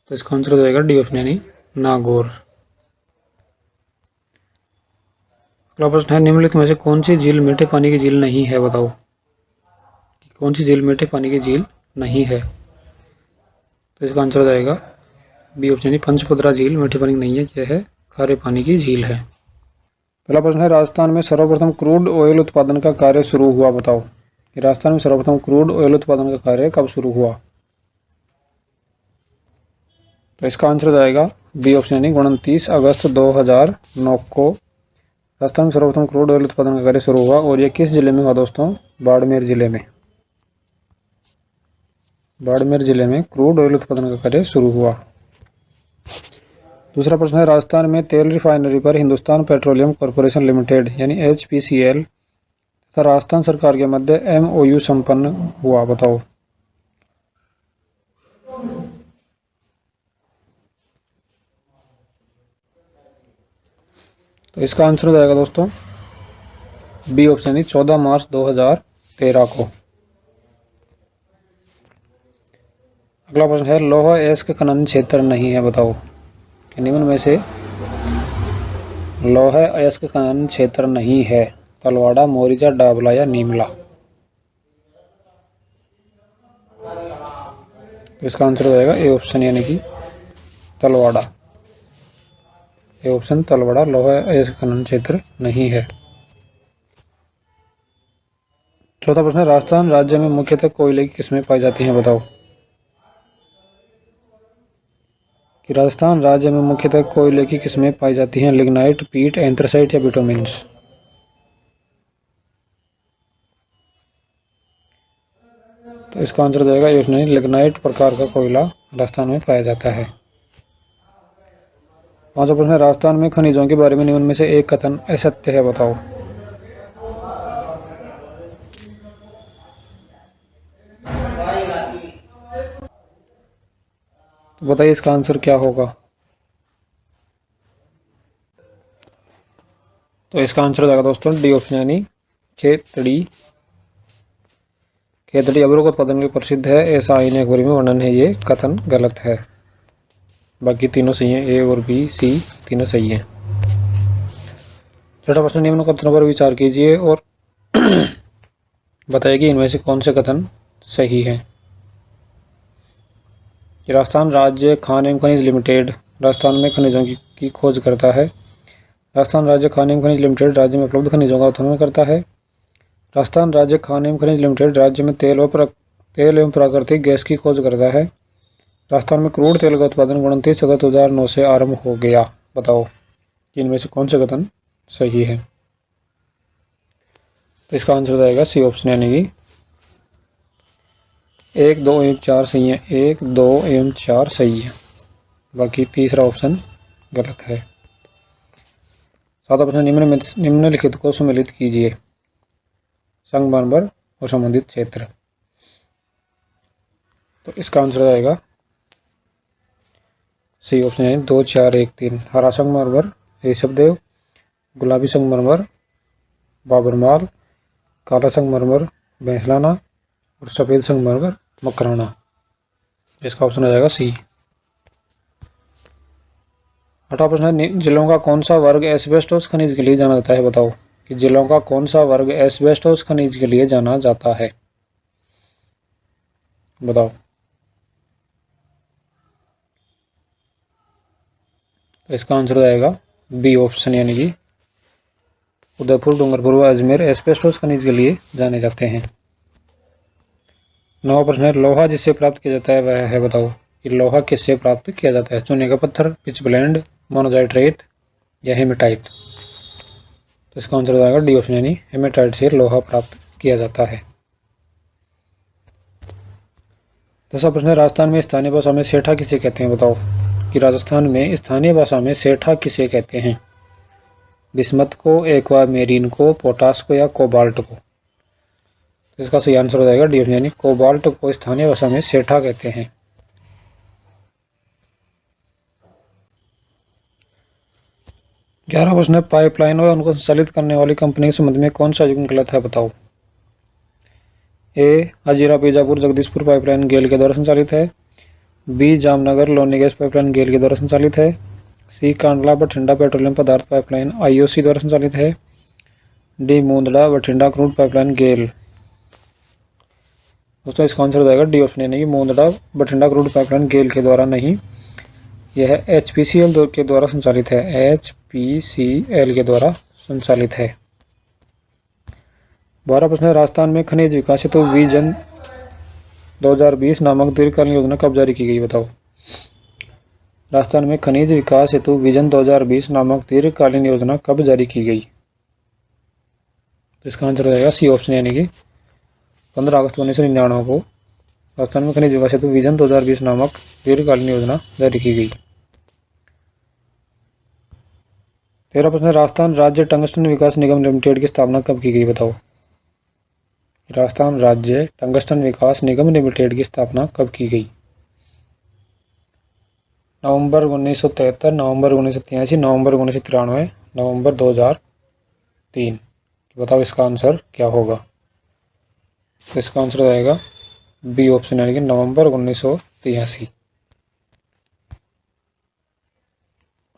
S1: तो इसका आंसर हो जाएगा डी ऑप्शन यानी नागौर। अगला प्रश्न है, निम्नलिखित में से कौन सी झील मीठे पानी की झील नहीं है बताओ। कौन सी झील मीठे पानी की झील नहीं है? तो इसका आंसर हो जाएगा बी ऑप्शन यानी पंचपदरा झील मीठे पानी की नहीं है, यह है खारे पानी की झील है। पहला प्रश्न है, राजस्थान में सर्वप्रथम क्रूड ऑयल उत्पादन का कार्य शुरू हुआ बताओ। कि राजस्थान में सर्वप्रथम क्रूड ऑयल उत्पादन का कार्य कब शुरू हुआ? तो इसका आंसर हो जाएगा बी ऑप्शन यानी 29 अगस्त 2009 को राजस्थान में सर्वप्रथम क्रूड ऑयल उत्पादन का कार्य शुरू हुआ। और यह किस जिले में हुआ दोस्तों? बाड़मेर जिले में। बाड़मेर जिले में क्रूड ऑयल उत्पादन का कार्य शुरू हुआ। दूसरा प्रश्न है, राजस्थान में तेल रिफाइनरी पर हिंदुस्तान पेट्रोलियम कॉर्पोरेशन लिमिटेड यानी HPCL तथा राजस्थान सरकार के मध्य MOU संपन्न हुआ बताओ। तो इसका आंसर हो जाएगा दोस्तों बी ऑप्शन यानी 14 मार्च 2013 को। अगला प्रश्न है, लौह अयस्क खनन क्षेत्र नहीं है बताओ। निम्न में से लौह अयस्क खनन क्षेत्र नहीं है? तलवाड़ा, मोरिजा, डाबला या नीमला? तो इसका आंसर हो जाएगा ए ऑप्शन यानी कि तलवाड़ा। ए ऑप्शन तलवाड़ा लौह अयस्क खनन क्षेत्र नहीं है। चौथा प्रश्न है, राजस्थान राज्य में मुख्यतः कोयले की किस्में पाई जाती हैं बताओ। कि राजस्थान राज्य में मुख्यतः कोयले की किस्में पाई जाती हैं? लिग्नाइट, पीट, एंथ्रासाइट या बिटुमेन्स? तो इसका आंसर हो जाएगा ए ऑप्शन लिग्नाइट प्रकार का कोयला राजस्थान में पाया जाता है। पांचवा प्रश्न है, राजस्थान में खनिजों के बारे में निम्न में से एक कथन असत्य है बताओ। तो बताइए इसका आंसर क्या होगा। तो इसका आंसर हो जाएगा दोस्तों डी ऑप्शन यानी खेतड़ी। खेतड़ी अबरू का उत्पादन के लिए प्रसिद्ध है, ऐसा आईने अकबरी में वर्णन है। ये कथन गलत है। बाकी तीनों सही हैं, ए और बी सी तीनों सही हैं। छठा प्रश्न, निम्न कथनों पर विचार कीजिए और बताइए कि इनमें से कौन से कथन सही हैं। राजस्थान राज्य खान एवं खनिज लिमिटेड राजस्थान में खनिजों की खोज करता है। राजस्थान राज्य खान एवं खनिज लिमिटेड राज्य में उपलब्ध खनिजों का उत्खनन करता है। राजस्थान राज्य खान एवं खनिज लिमिटेड राज्य में तेल एवं प्राकृतिक गैस की खोज करता है। राजस्थान में क्रूड तेल का उत्पादन 29 अगस्त 2009 से आरंभ हो गया। बताओ कि इनमें से कौन से कथन सही है। तो इसका आंसर हो जाएगा सी ऑप्शन, यानी कि 1, 2 एवं 4 सही है। 1, 2 एवं 4 सही है, बाकी तीसरा ऑप्शन गलत है। सातवां प्रश्न, निम्नलिखित को सम्मिलित कीजिए, संगमरमर और संबंधित क्षेत्र। तो इसका आंसर आएगा सी ऑप्शन, यानी 2, 4, 1, 3। हरा संगमरमर ऋषभदेव, गुलाबी संगमरमर बाबरमाल, काला संगमरमर भैंसलाना और सफ़ेद संगमरमर मकराना। इसका ऑप्शन आ जाएगा सी। आठवां प्रश्न है, जिलों का कौन सा वर्ग एस्बेस्टोस खनिज के लिए जाना जाता है। बताओ कि जिलों का कौन सा वर्ग एस्बेस्टोस खनिज के लिए जाना जाता है। बताओ। तो इसका आंसर हो जाएगा बी ऑप्शन, यानी कि उदयपुर, डूंगरपुर व अजमेर एस्बेस्टोस खनिज के लिए जाने जाते हैं। नौवां प्रश्न है, लोहा जिससे प्राप्त किया जाता है वह है। बताओ कि लोहा किससे प्राप्त किया जाता है। चूने का पत्थर, पिचब्लेंड, मोनोजाइट रेत या हेमेटाइट। तो इसका आंसर हो जाएगा डी ऑप्शन, यानी हेमेटाइट से लोहा प्राप्त किया जाता है। 10वां प्रश्न है, राजस्थान में स्थानीय भाषा में सेठा किसे कहते हैं। बताओ कि राजस्थान में स्थानीय भाषा में सेठा किसे कहते हैं। बिस्मथ को, एक्वामेरीन को, पोटास को या कोबाल्ट को। तो इसका सही आंसर हो जाएगा डी ऑप्शन, यानी कोबाल्ट को स्थानीय भाषा में सेठा कहते हैं। 11वां प्रश्न है, पाइपलाइन व उनको संचालित करने वाली कंपनी के संबंध में कौन सा युग्म गलत है। बताओ। ए, हजीरा बीजापुर जगदीशपुर पाइपलाइन गेल के द्वारा संचालित है। B, Jamnagar Loni gas pipeline GAIL के द्वारा संचालित है। सी, कांडला बठिंडा पेट्रोलियम पदार्थ पाइपलाइन IOC द्वारा संचालित है। D, Mundra Bathinda crude pipeline GAIL. दोस्तों इसका आंसर हो जाएगा डी ऑप्शन, यानी कि मूंदड़ा बठिंडा क्रूड पाइपलाइन गेल के द्वारा नहीं, यह HPCL के द्वारा संचालित है। HPCL के द्वारा संचालित है। 12वां प्रश्न है, राजस्थान में खनिज विकास हेतु विजन 2020 नामक दीर्घकालीन योजना कब जारी की गई। बताओ। राजस्थान में खनिज विकास हेतु विजन 2020 नामक दीर्घकालीन योजना कब जारी की गई। तो इसका आंसर हो जाएगा सी ऑप्शन, यानी कि 15 अगस्त 1999 को राजस्थान में खनिज विकास हेतु विजन 2020 नामक दीर्घकालीन योजना जारी की गई। 13वां प्रश्न, राजस्थान राज्य टंगस्टन विकास निगम लिमिटेड की स्थापना कब की गई। बताओ। राजस्थान राज्य टंगस्टन विकास निगम लिमिटेड की स्थापना कब की गई। नवंबर 1973, नवंबर 1983, नवंबर 1993, नवंबर 2003। बताओ इसका आंसर क्या होगा। तो इसका आंसर हो जाएगा बी ऑप्शन, यानी कि नवंबर 1983।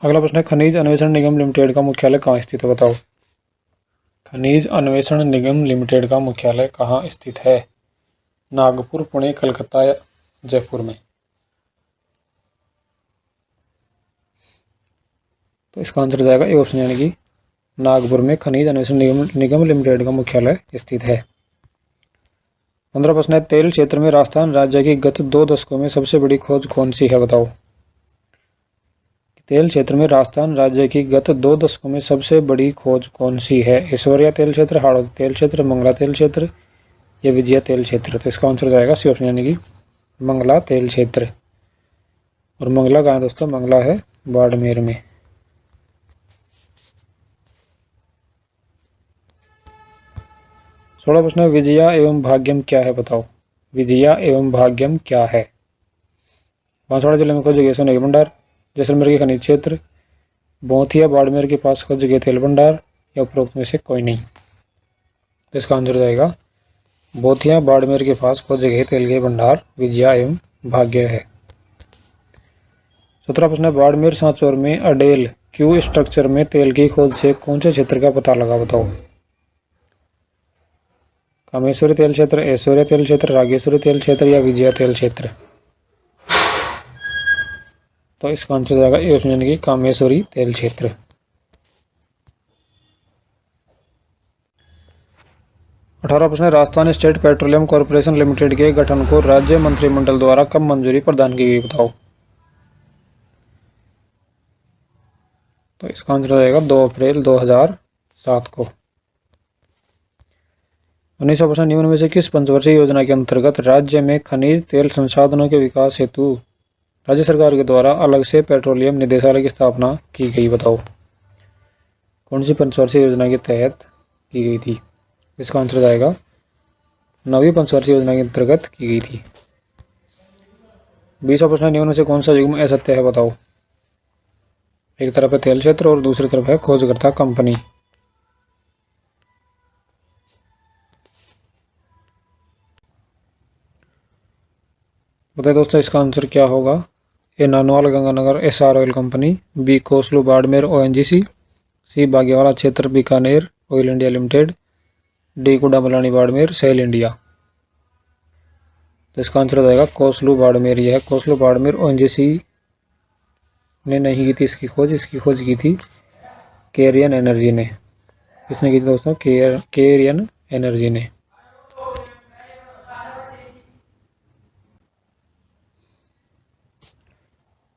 S1: अगला प्रश्न है, खनिज अन्वेषण निगम लिमिटेड का मुख्यालय कहाँ स्थित है। बताओ। खनिज अन्वेषण निगम लिमिटेड का मुख्यालय कहाँ स्थित है। नागपुर, पुणे, कलकत्ता या जयपुर में। तो इसका आंसर हो जाएगा ए ऑप्शन, यानी कि नागपुर में खनिज अन्वेषण निगम लिमिटेड का मुख्यालय स्थित है। 15वां प्रश्न है, तेल क्षेत्र में राजस्थान राज्य की गत 2 दशकों में सबसे बड़ी खोज कौन सी है। बताओ। तेल क्षेत्र में राजस्थान राज्य की गत 2 दशकों में सबसे बड़ी खोज कौन सी है। ऐश्वर्या तेल क्षेत्र, हाड़ौती तेल क्षेत्र, मंगला तेल क्षेत्र या विजया तेल क्षेत्र। तो इसका आंसर हो जाएगा सी ऑप्शन, यानी कि मंगला तेल क्षेत्र। और मंगला कहाँ है दोस्तों। मंगला है बाड़मेर में। 16वां प्रश्न है, विजया एवं भाग्यम क्या है। बताओ। विजया एवं भाग्यम क्या है। बांसवाड़ा जिले में खोजे गए सोने के भंडार, जैसलमेर के खनिज क्षेत्र, बोथिया बाड़मेर के पास खोजे गए तेल भंडार या उपरोक्त में से कोई नहीं। तो इसका आंसर हो जाएगा बोथिया बाड़मेर के पास खोजे गए तेल के भंडार विजया एवं भाग्य है। 17वां प्रश्न है, बाड़मेर सांचौर में अडेल क्यू स्ट्रक्चर में तेल की खोज से कौन से क्षेत्र का पता लगा, बताओ। कामेश्वरी तेल क्षेत्र, ऐश्वर्या तेल क्षेत्र, रागेश्वरी तेल क्षेत्र या विजया तेल क्षेत्र। तो इसका आंसर जाएगा ए ऑप्शन यानी कि कामेश्वरी तेल क्षेत्र। 18 प्रश्न, Rajasthan state petroleum corporation limited के गठन को राज्य मंत्रिमंडल द्वारा कब मंजूरी प्रदान की गई, बताओ। तो इसका आंसर आएगा 2 अप्रैल 2007 को। 19 प्रश्न, निम्न में से किस पंचवर्षीय योजना के अंतर्गत राज्य में खनिज तेल संसाधनों के विकास हेतु राज्य सरकार के द्वारा अलग से पेट्रोलियम निदेशालय की स्थापना की गई, बताओ। कौन सी पंचवर्षीय योजना के तहत की गई थी। इसका आंसर आएगा 9वीं पंचवर्षीय योजना के अंतर्गत की गई थी। 20 प्रश्न, निम्न में से कौन सा युग्म असत्य है, बताओ। एक तरफ है तेल क्षेत्र और दूसरी तरफ है खोजकर्ता कंपनी। बताइए दोस्तों इसका आंसर क्या होगा। A Nanwal Ganganagar Essar oil company, B Kosalu Barmer ONGC, C Bagewala क्षेत्र Bikaner oil India limited, D Kudamalani Barmer सेल इंडिया। तो इसका आंसर हो जाएगा कोसलू बाड़मेर। यह कोसलू बाड़मेर ओएनजीसी ने नहीं की थी इसकी खोज की थी केरियन एनर्जी ने। किसने की थी दोस्तों, केरियन एनर्जी ने।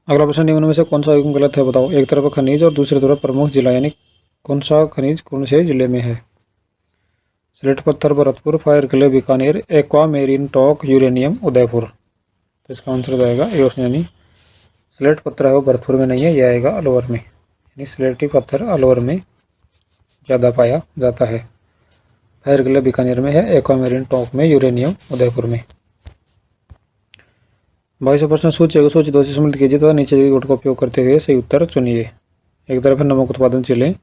S1: अगला प्रश्न, निम्न में से कौन सा युग्म गलत है, बताओ। एक तरफ खनिज और दूसरी तरफ प्रमुख जिला, यानी कौन सा खनिज कौन से जिले में है। स्लेट पत्थर Bharatpur, fire clay Bikaner, aqua marine talk uranium Udaipur. तो इसका आंसर हो जाएगा ए ऑप्शन यानी स्लेट पत्थर है वो भरतपुर में नहीं है, यह आएगा अलवर में, यानी स्लेटी पत्थर अलवर में ज़्यादा पाया जाता है। फायर क्ले बीकानेर में है, एक्वा मेरीन टॉक में, यूरेनियम उदयपुर में। 22 प्रश्न, सूची 2 से सम्मिलित कीजिए तथा नीचे दिए गुट का उपयोग करते हुए सही उत्तर चुनिए। एक तरफ है नमक उत्पादन जिले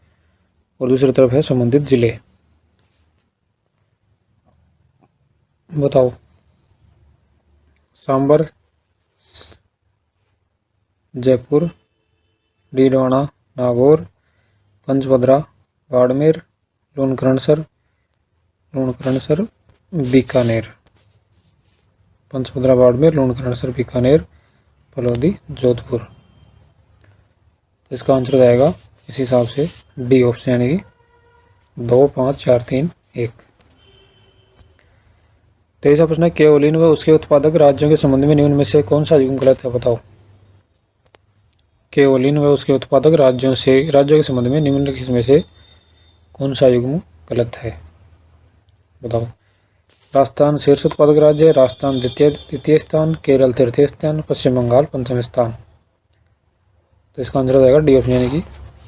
S1: और दूसरी तरफ है संबंधित जिले, बताओ। सांबर, जयपुर, डीडवाना, नागौर, पंचभद्रा, बाड़मेर, लूणकरणसर बीकानेर। पंचभद्रा, बाड़मेर, लूणकरणसर बीकानेर, फलोदी, जोधपुर। तो इसका आंसर आएगा इस हिसाब से डी ऑप्शन यानी कि 2, 5, 4, 3, 1। 23 प्रश्न, केओलिन व उसके उत्पादक राज्यों के संबंध में निम्न में से कौन सा युग्म गलत है, बताओ। केओलिन व उसके उत्पादक राज्यों के संबंध में निम्नलिखित में से कौन सा युग्म गलत है, बताओ। राजस्थान शीर्ष उत्पादक राज्य है, राजस्थान द्वितीय स्थान, केरल तृतीय स्थान, पश्चिम बंगाल पंचम स्थान। तो इसका आंसर हो जाएगा डी ऑप्शन यानी कि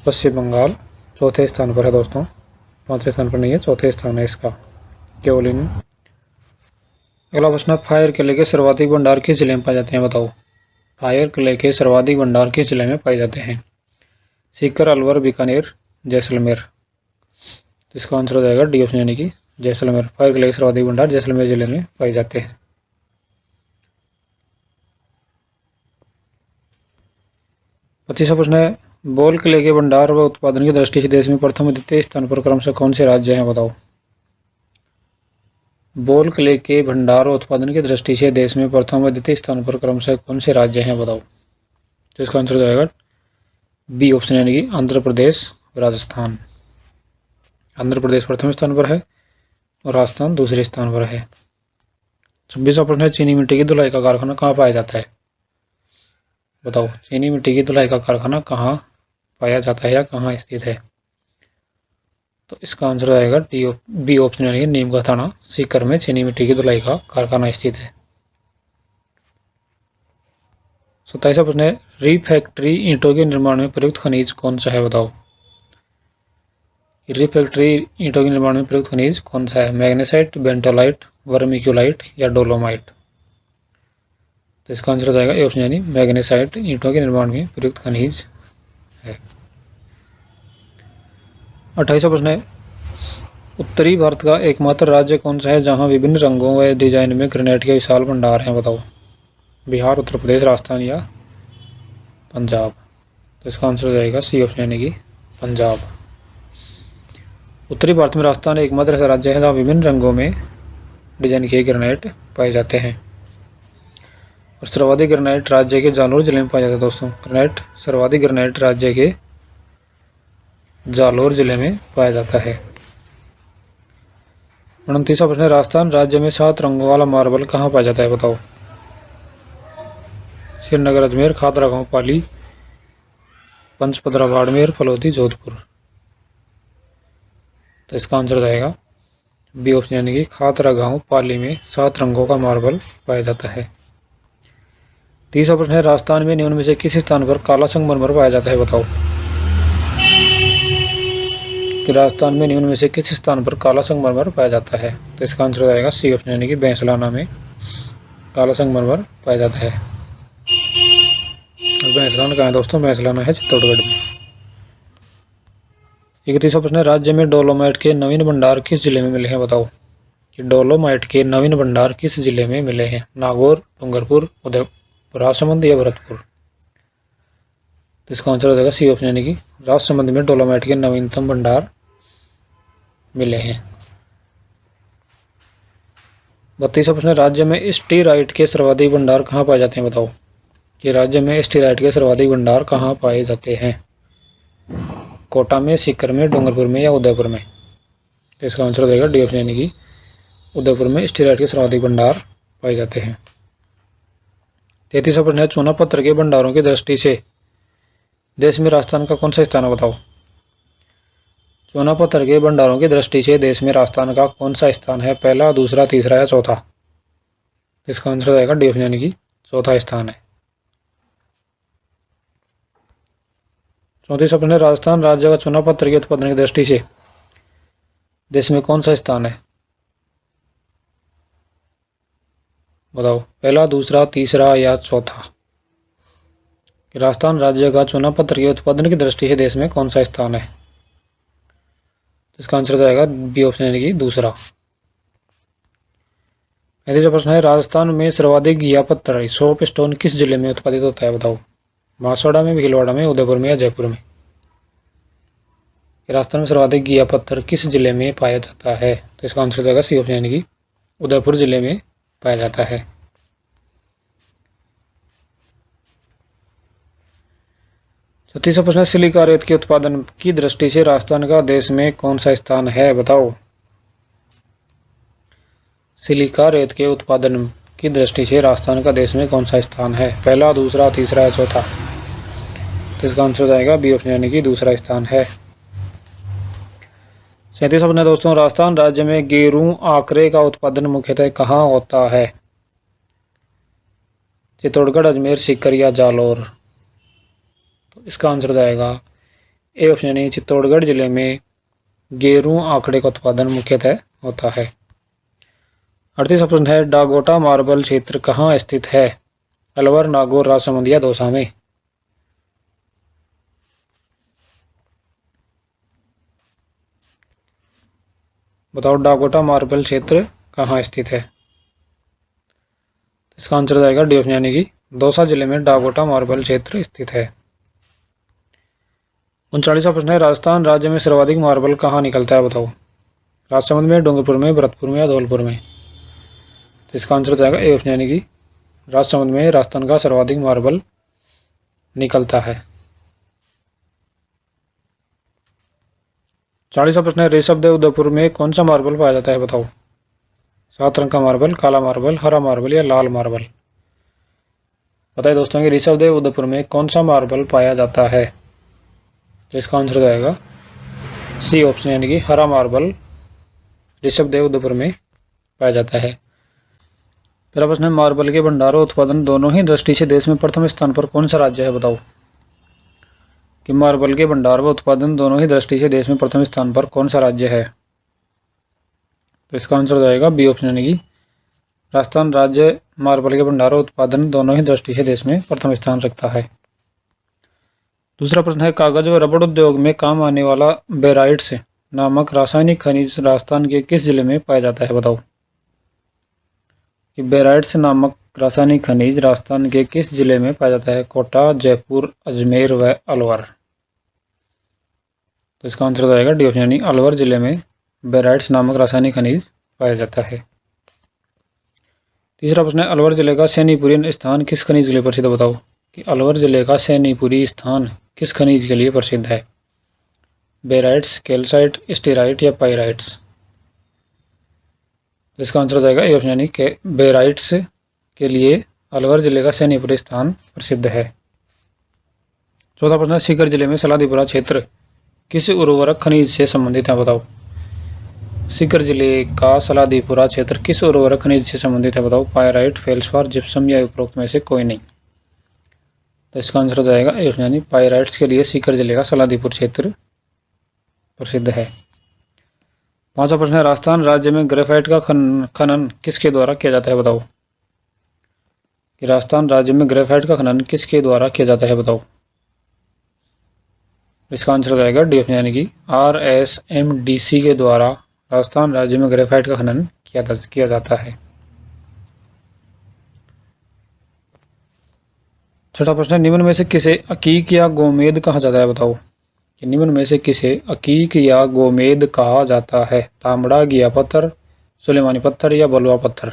S1: पश्चिम बंगाल चौथे स्थान पर है दोस्तों, 5वें स्थान पर नहीं है, चौथे स्थान है इसका केओलिन। अगला प्रश्न, फायर क्ले के सर्वाधिक भंडार किस जिले में पाए जाते हैं, बताओ। फायर क्ले के सर्वाधिक भंडार किस जिले में पाए जाते हैं। सीकर, अलवर, बीकानेर, जैसलमेर। तो इसका आंसर हो जाएगा डी ऑप्शन यानी कि जैसलमेर। फायर क्ले के सर्वाधिक भंडार जैसलमेर जिले में पाए जाते हैं। 25 प्रश्न है, बॉल क्ले के भंडार व उत्पादन की दृष्टि से देश में प्रथम और द्वितीय स्थान पर क्रमशः कौन से राज्य हैं, बताओ। बॉल क्ले के भंडार और उत्पादन की दृष्टि से देश में प्रथम व द्वितीय स्थान पर क्रमशः कौन से राज्य हैं, बताओ। तो इसका आंसर हो जाएगा बी ऑप्शन यानी कि आंध्र प्रदेश, राजस्थान। आंध्र प्रदेश प्रथम स्थान पर है और राजस्थान दूसरे स्थान पर है। 26वां प्रश्न है, चीनी मिट्टी की धुलाई का कारखाना कहाँ पाया जाता है, बताओ। चीनी मिट्टी की धुलाई का कारखाना कहाँ पाया जाता है या कहाँ स्थित है। तो इसका आंसर आएगा बी ऑप्शन यानी कि नीम का थाना, सीकर में चीनी मिट्टी की धुलाई का कारखाना स्थित है। 27वां प्रश्न है, रिफैक्ट्री ईंटों के निर्माण में प्रयुक्त खनिज कौन सा है, बताओ। रिफैक्ट्री ईंटों के निर्माण में प्रयुक्त खनिज कौन सा है। मैग्नेसाइट, बेंटोलाइट, वर्मिक्यूलाइट या डोलोमाइट। तो इसका आंसर हो जाएगा ए ऑप्शन यानी मैग्नेसाइट ईंटों के निर्माण में प्रयुक्त खनिज है। 28वां प्रश्न है, उत्तरी भारत का एकमात्र राज्य कौन सा है जहां विभिन्न रंगों व डिजाइन में ग्रेनाइट के विशाल भंडार हैं, बताओ। बिहार, उत्तर प्रदेश, राजस्थान या पंजाब। तो इसका आंसर हो जाएगा सी ऑप्शन यानी कि पंजाब। उत्तरी भारत में राजस्थान एकमात्र ऐसा राज्य है जहाँ विभिन्न रंगों में डिजाइन किए ग्रेनाइट पाए जाते हैं। और सर्वाधिक ग्रेनाइट राज्य के जालोर जिले में पाया जाता है दोस्तों। ग्रेनाइट सर्वाधिक ग्रेनाइट राज्य के जालोर जिले में पाया जाता है। 29वां प्रश्न है, राजस्थान राज्य में 7 रंगों वाला मार्बल कहाँ पाया जाता है बताओ। श्रीनगर, अजमेर, खादरा गांव, पाली, पंचपदरा, बाड़मेर, फलोदी, जोधपुर। तो इसका आंसर जाएगा बी ऑप्शन यानी कि खादरा गांव, पाली में 7 रंगों का मार्बल पाया जाता है। 30वां प्रश्न है, राजस्थान में निम्न में से किस स्थान पर काला संगमरमर पाया जाता है बताओ। कि राजस्थान में निम्न में से किस स्थान पर काला संगमरमर पाया जाता है। तो इसका आंसर हो जाएगा सी ऑप्शन यानी कि भैंसलाना में काला संगमरमर पाया जाता है। और भैंसलाना कहाँ है दोस्तों, भैंसलाना है चित्तौड़गढ़ में। 31वां प्रश्न है, राज्य में डोलोमाइट के नवीन भंडार किस जिले में मिले हैं बताओ। कि डोलोमाइट के नवीन भंडार किस जिले में मिले हैं। नागौर, डूंगरपुर, उदयपुर, राजसमंद या भरतपुर। तो इसका आंसर हो जाएगा सी ऑप्शन यानी कि राजसमंद में डोलोमाइट के नवीनतम भंडार मिले हैं। 32वां प्रश्न, राज्य में स्टीराइट के सर्वाधिक भंडार कहाँ पाए जाते हैं बताओ। कि राज्य में स्टीराइट के सर्वाधिक भंडार कहाँ पाए जाते हैं। कोटा में, सीकर में, डूंगरपुर में या उदयपुर में। तो इसका आंसर हो जाएगा डी ऑप्शन यानी कि उदयपुर में स्टीराइट के सर्वाधिक भंडार पाए जाते हैं। 33वां प्रश्न है, चूना पत्थर के भंडारों की दृष्टि से देश में राजस्थान का कौन सा स्थान है बताओ। चूना पत्थर के भंडारों की दृष्टि से देश में राजस्थान का कौन सा स्थान है। पहला, दूसरा, तीसरा या चौथा। इसका आंसर हो जाएगा डी ऑप्शन यानी कि चौथा स्थान है। 34वां प्रश्न है, राजस्थान राज्य का चूना पत्थर के उत्पादन की दृष्टि से देश में कौन सा स्थान है बताओ। पहला, दूसरा, तीसरा या चौथा। राजस्थान राज्य का चूना पत्थर के उत्पादन की दृष्टि से देश में कौन सा स्थान है। इसका आंसर जाएगा बी ऑप्शन यानी कि दूसरा। 35वां प्रश्न है, राजस्थान में सर्वाधिक घिया पत्थर सोप स्टोन किस जिले में उत्पादित होता है बताओ। बांसवाड़ा में, भीलवाड़ा में, उदयपुर में या जयपुर में। राजस्थान में सर्वाधिक घिया पत्थर किस जिले में पाया जाता है। तो इसका आंसर जाएगा सी ऑप्शन यानी कि उदयपुर जिले में पाया जाता है। 36वां प्रश्न, सिलिका रेत के उत्पादन की दृष्टि से राजस्थान का देश में कौन सा स्थान है बताओ। सिलिका रेत के उत्पादन की दृष्टि से राजस्थान का देश में कौन सा स्थान है। पहला, दूसरा, तीसरा या चौथा। तो इसका आंसर जाएगा बी ऑप्शन यानी कि दूसरा स्थान है। 37वां प्रश्न दोस्तों, राजस्थान राज्य में गेरू आकरे का उत्पादन मुख्यतः कहाँ होता है। चित्तौड़गढ़, अजमेर, सीकर या जालोर। तो इसका आंसर जाएगा ए ऑप्शन यानी चित्तौड़गढ़ जिले में गेरू आंकड़े का उत्पादन मुख्यतः होता है। 38वां प्रश्न है, डागोटा मार्बल क्षेत्र कहाँ स्थित है। अलवर, नागौर, राजसमंद या दौसा में। बताओ डागोटा मार्बल क्षेत्र कहाँ स्थित है। इसका आंसर जाएगा डी ऑप्शन यानी कि दौसा जिले में डागोटा मार्बल क्षेत्र स्थित है। 39वां प्रश्न है, राजस्थान राज्य में सर्वाधिक मार्बल कहाँ निकलता है बताओ। राजसमंद में, डूंगरपुर में, भरतपुर में या धौलपुर में। तो इसका आंसर जाएगा ए ऑप्शन यानी कि राजसमंद में राजस्थान का सर्वाधिक मार्बल निकलता है। 40वां प्रश्न है, ऋषभदेव उदयपुर में कौन सा मार्बल पाया जाता है बताओ। 7 रंग का मार्बल, काला मार्बल, हरा मार्बल या लाल मार्बल। बताइए दोस्तों कि ऋषभदेव उदयपुर में कौन सा मार्बल पाया जाता है। तो इसका आंसर जाएगा सी ऑप्शन यानी कि हरा मार्बल ऋषभदेव उदयपुर में पाया जाता है। पहला प्रश्न है, मार्बल के भंडारों उत्पादन दोनों ही दृष्टि से देश में प्रथम स्थान पर कौन सा राज्य है बताओ। कि मार्बल के भंडार व उत्पादन दोनों ही दृष्टि से देश में प्रथम स्थान पर कौन सा राज्य है। तो इसका आंसर हो जाएगा बी ऑप्शन यानी कि राजस्थान राज्य मार्बल के भंडारों उत्पादन दोनों ही दृष्टि से देश में प्रथम स्थान रखता है। दूसरा प्रश्न है, कागज व रबड़ उद्योग में काम आने वाला बेराइट्स नामक रासायनिक खनिज राजस्थान के किस जिले में पाया जाता है बताओ। कि बेराइट्स नामक रासायनिक खनिज राजस्थान के किस जिले में पाया जाता है? कोटा, जयपुर, अजमेर व अलवर। तो इसका आंसर हो जाएगा डी ऑप्शन यानी अलवर जिले में बेराइट्स नामक रासायनिक खनिज पाया जाता है। तीसरा प्रश्न है, अलवर जिले का सैनीपुरी स्थान किस खनिज के लिए प्रसिद्ध बताओ? कि अलवर जिले का सैनीपुरी स्थान किस खनिज के लिए प्रसिद्ध है? बेराइट्स, कैल्साइट, स्टेराइट या पाइराइट्स। इसका आंसर हो जाएगा ए ऑप्शन यानी कि बेराइट्स के लिए अलवर जिले का सैनीपुरी स्थान प्रसिद्ध है। चौथा प्रश्न है, सीकर जिले में सलादीपुरा क्षेत्र किस उर्वरक खनिज से संबंधित है बताओ? सीकर जिले का सलादीपुरा क्षेत्र किस उर्वरक खनिज से संबंधित है बताओ? पायराइट, फेल्सपार, जिप्सम या उपरोक्त में से कोई नहीं। तो इसका आंसर हो जाएगा ए ऑप्शन यानी पायराइट्स के लिए सीकर जिले का सलादीपुर क्षेत्र प्रसिद्ध है। पांचवा प्रश्न है, राजस्थान राज्य में ग्रेफाइट का खनन किसके द्वारा किया जाता है बताओ? कि राजस्थान राज्य में ग्रेफाइट का खनन किसके द्वारा किया जाता है बताओ? इसका आंसर हो जाएगा डी ऑप्शन यानी कि RSMDC के द्वारा राजस्थान राज्य में ग्रेफाइट का खनन किया जाता है। छठा प्रश्न है, निम्न में से किसे अकीक या गोमेद कहा जाता है बताओ? कि निम्न में से किसे अकीक या गोमेद कहा जाता है? तांबड़ा, घिया पत्थर, सुलेमानी पत्थर या बलुआ पत्थर।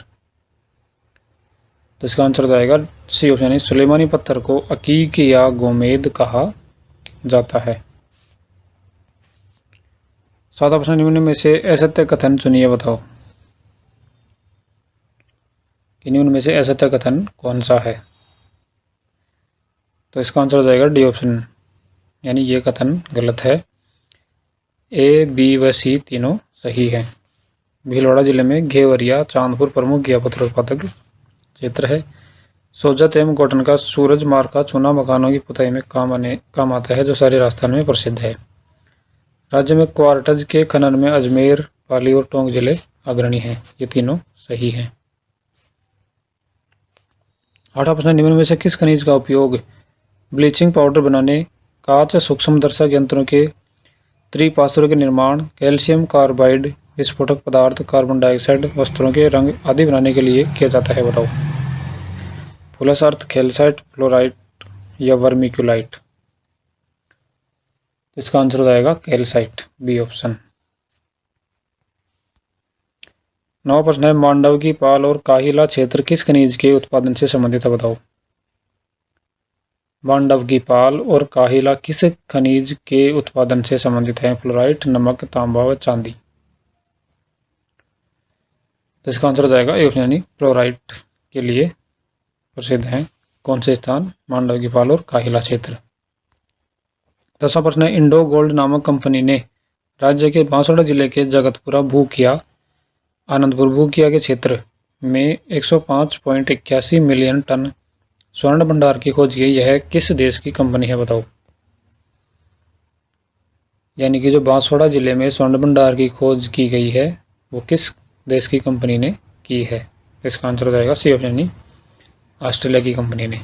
S1: तो इसका आंसर हो जाएगा सी ऑप्शन यानी सुलेमानी पत्थर को अकीक या गोमेद कहा जाता है। सातवां प्रश्न, निम्न में से असत्य कथन चुनिए बताओ? कि निम्न में से असत्य कथन कौन सा है? तो इसका आंसर हो जाएगा डी ऑप्शन यानी ये कथन गलत है। A, B व C तीनों सही हैं। भीलवाड़ा जिले में घेवरिया, चांदपुर प्रमुख घिया पत्थर उत्पादक क्षेत्र है। सोजत एवं कॉटन का सूरज मार्ग का चूना मकानों की पुताई में काम आता है, जो सारे राजस्थान में प्रसिद्ध है। राज्य में क्वार्टज के खनन में अजमेर, पाली और टोंक जिले अग्रणी हैं। ये तीनों सही हैं। आठवां प्रश्न, निम्न में से किस खनिज का उपयोग ब्लीचिंग पाउडर बनाने, कांच सूक्ष्मदर्शक यंत्रों के त्रिपात्रों के निर्माण, कैल्शियम कार्बाइड विस्फोटक पदार्थ, कार्बन डाइऑक्साइड वस्त्रों के रंग आदि बनाने के लिए किया जाता है बताओ? फुलस अर्थ, कैल्साइट, फ्लोराइट या वर्मिक्यूलाइट। इसका आंसर हो जाएगा कैल्साइट, बी ऑप्शन। नवा प्रश्न है, मांडव की पाल और काहिला क्षेत्र किस खनिज के उत्पादन से संबंधित है बताओ? मांडव की पाल और काहिला किस खनिज के उत्पादन से संबंधित है? फ्लोराइट, नमक, तांबा व चांदी। तो इसका आंसर हो जाएगा ए ऑप्शन यानी फ्लोराइट के लिए प्रसिद्ध हैं। कौन से स्थान? मांडव की पाल और काहिला क्षेत्र। 10वां प्रश्न है, इंडो गोल्ड नामक कंपनी ने राज्य के बांसवाड़ा जिले के जगतपुरा भूकिया, आनंदपुर भूकिया के क्षेत्र में 105.81 मिलियन टन स्वर्ण भंडार की खोज की। यह किस देश की कंपनी है बताओ? यानी कि जो बांसवाड़ा जिले में स्वर्ण भंडार की खोज की गई है वो किस देश की कंपनी ने की है? इसका आंसर हो जाएगा सी ऑप्शन यानी ऑस्ट्रेलिया की कंपनी ने।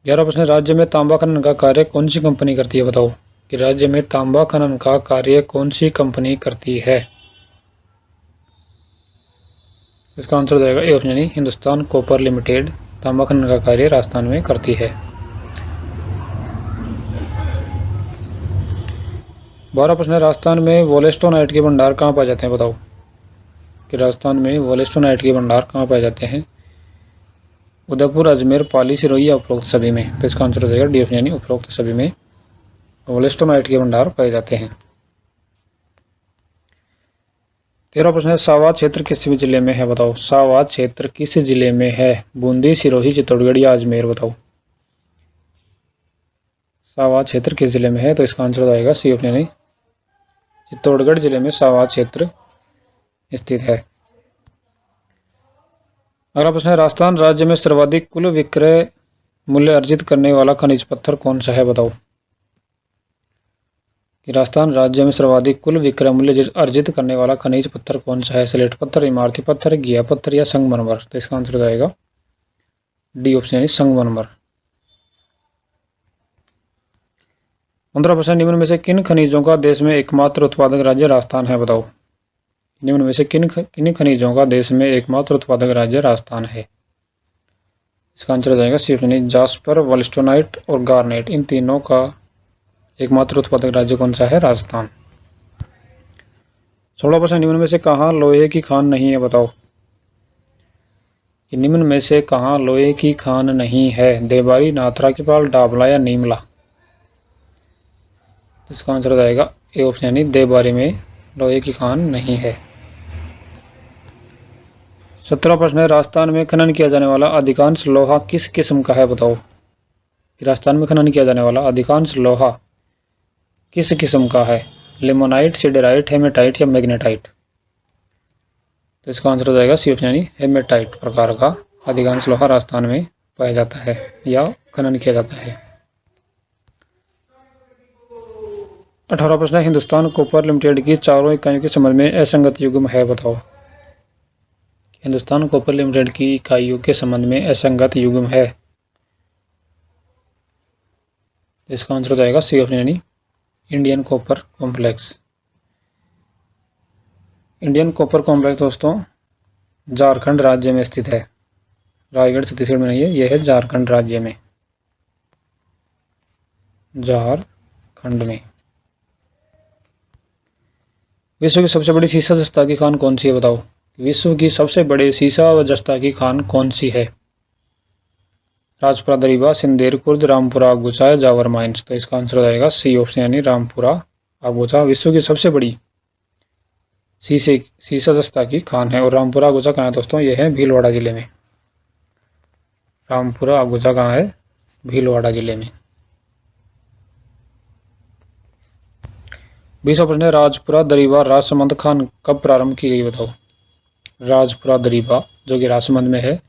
S1: 11वां प्रश्न, राज्य में तांबा खनन का कार्य कौन सी कंपनी करती है बताओ? कि राज्य में तांबा खनन का कार्य कौन सी कंपनी करती है? इसका आंसर हो जाएगा ए ऑप्शन यानी हिंदुस्तान कॉपर लिमिटेड तांबा खनन का कार्य राजस्थान में करती है। 12वां प्रश्न, राजस्थान में वोलेस्टोनाइट के भंडार कहाँ पाए जाते हैं बताओ? कि राजस्थान में वोलेस्टोनाइट के भंडार कहाँ पाए जाते हैं? उदयपुर, अजमेर, पाली, सिरोही या उपरोक्त सभी में। तो इसका आंसर हो जाएगा डी ऑप्शन यानी उपरोक्त सभी में वोलेस्टोनाइट के भंडार पाए जाते हैं। 13वां प्रश्न है, सावात क्षेत्र किस जिले में है बताओ? सावात क्षेत्र किस जिले में है? बूंदी, सिरोही, चित्तौड़गढ़ या अजमेर बताओ? सावात क्षेत्र किस जिले में है? तो इसका आंसर हो जाएगा सी ऑप्शन यानी चित्तौड़गढ़ जिले में सावात क्षेत्र स्थित है। अगला प्रश्न है, राजस्थान राज्य में सर्वाधिक कुल विक्रय मूल्य अर्जित करने वाला खनिज पत्थर कौन सा है बताओ? कि राजस्थान राज्य में सर्वाधिक कुल विक्रय मूल्य अर्जित करने वाला खनिज पत्थर कौन सा है? स्लेट पत्थर, इमारती पत्थर, घिया पत्थर या संगमरमर। तो इसका आंसर हो जाएगा डी ऑप्शन यानी संगमरमर। 15वां प्रश्न, निम्न में से किन खनिजों का देश में एकमात्र उत्पादक राज्य राजस्थान है बताओ? निम्न में से किन खनिजों का देश में एकमात्र उत्पादक राज्य राजस्थान है? इसका आंसर हो जाएगा सी ऑप्शन, जास्पर, वॉल्स्टोनाइट और गार्नेट। इन तीनों का एकमात्र उत्पादक राज्य कौन सा है? राजस्थान। 16% निम्न में से कहाँ लोहे की खान नहीं है? बताओ कि निम्न में से कहाँ लोहे की खान नहीं है? देवारी, नाथरा की पाल, डाबला या नीमला। इसका आंसर हो जाएगा ए ऑप्शन यानी देवारी में लोहे की खान नहीं है। 17 प्रश्न है, राजस्थान में खनन किया जाने वाला अधिकांश लोहा किस किस्म का है? बताओ कि राजस्थान में खनन किया जाने वाला अधिकांश लोहा किस किस्म का है? लिमोनाइट, सिडेराइट, हेमेटाइट या मैग्नेटाइट। तो इसका आंसर हो जाएगा सी ऑप्शन यानी हेमेटाइट प्रकार का अधिकांश लोहा राजस्थान में पाया जाता है या खनन किया जाता है। 18 प्रश्न है, हिंदुस्तान कॉपर लिमिटेड की चारों इकाइयों के संबंध में असंगत युग्म है? बताओ हिंदुस्तान कॉपर लिमिटेड की इकाइयों के संबंध में असंगत युग्म है। इसका आंसर हो जाएगा सी ऑप्शन यानी Indian copper complex. Indian copper complex दोस्तों झारखंड राज्य में स्थित है, रायगढ़ छत्तीसगढ़ में नहीं है, यह है झारखंड राज्य में, झारखंड में। विश्व की सबसे बड़ी सीसा जस्ता की खान कौन सी है? बताओ विश्व की सबसे बड़ी सीसा व जस्ता की खान कौन सी है? राजपुरा दरीबा, सिंदेर खुर्द, रामपुरा अगुचा या जावर माइंस। तो इसका आंसर हो जाएगा सी ऑप्शन यानी रामपुरा अगुचा विश्व की सबसे बड़ी सीसा जस्ता की खान है। और रामपुरा अगुचा कहाँ है दोस्तों? यह है भीलवाड़ा जिले में। रामपुरा अगुचा कहाँ है? भीलवाड़ा जिले में। 20वां प्रश्न है, राजपुरा दरीबा राजसमंद खान कब प्रारंभ की गई? बताओ राजपुरा दरीबा जो कि राजसमंद में है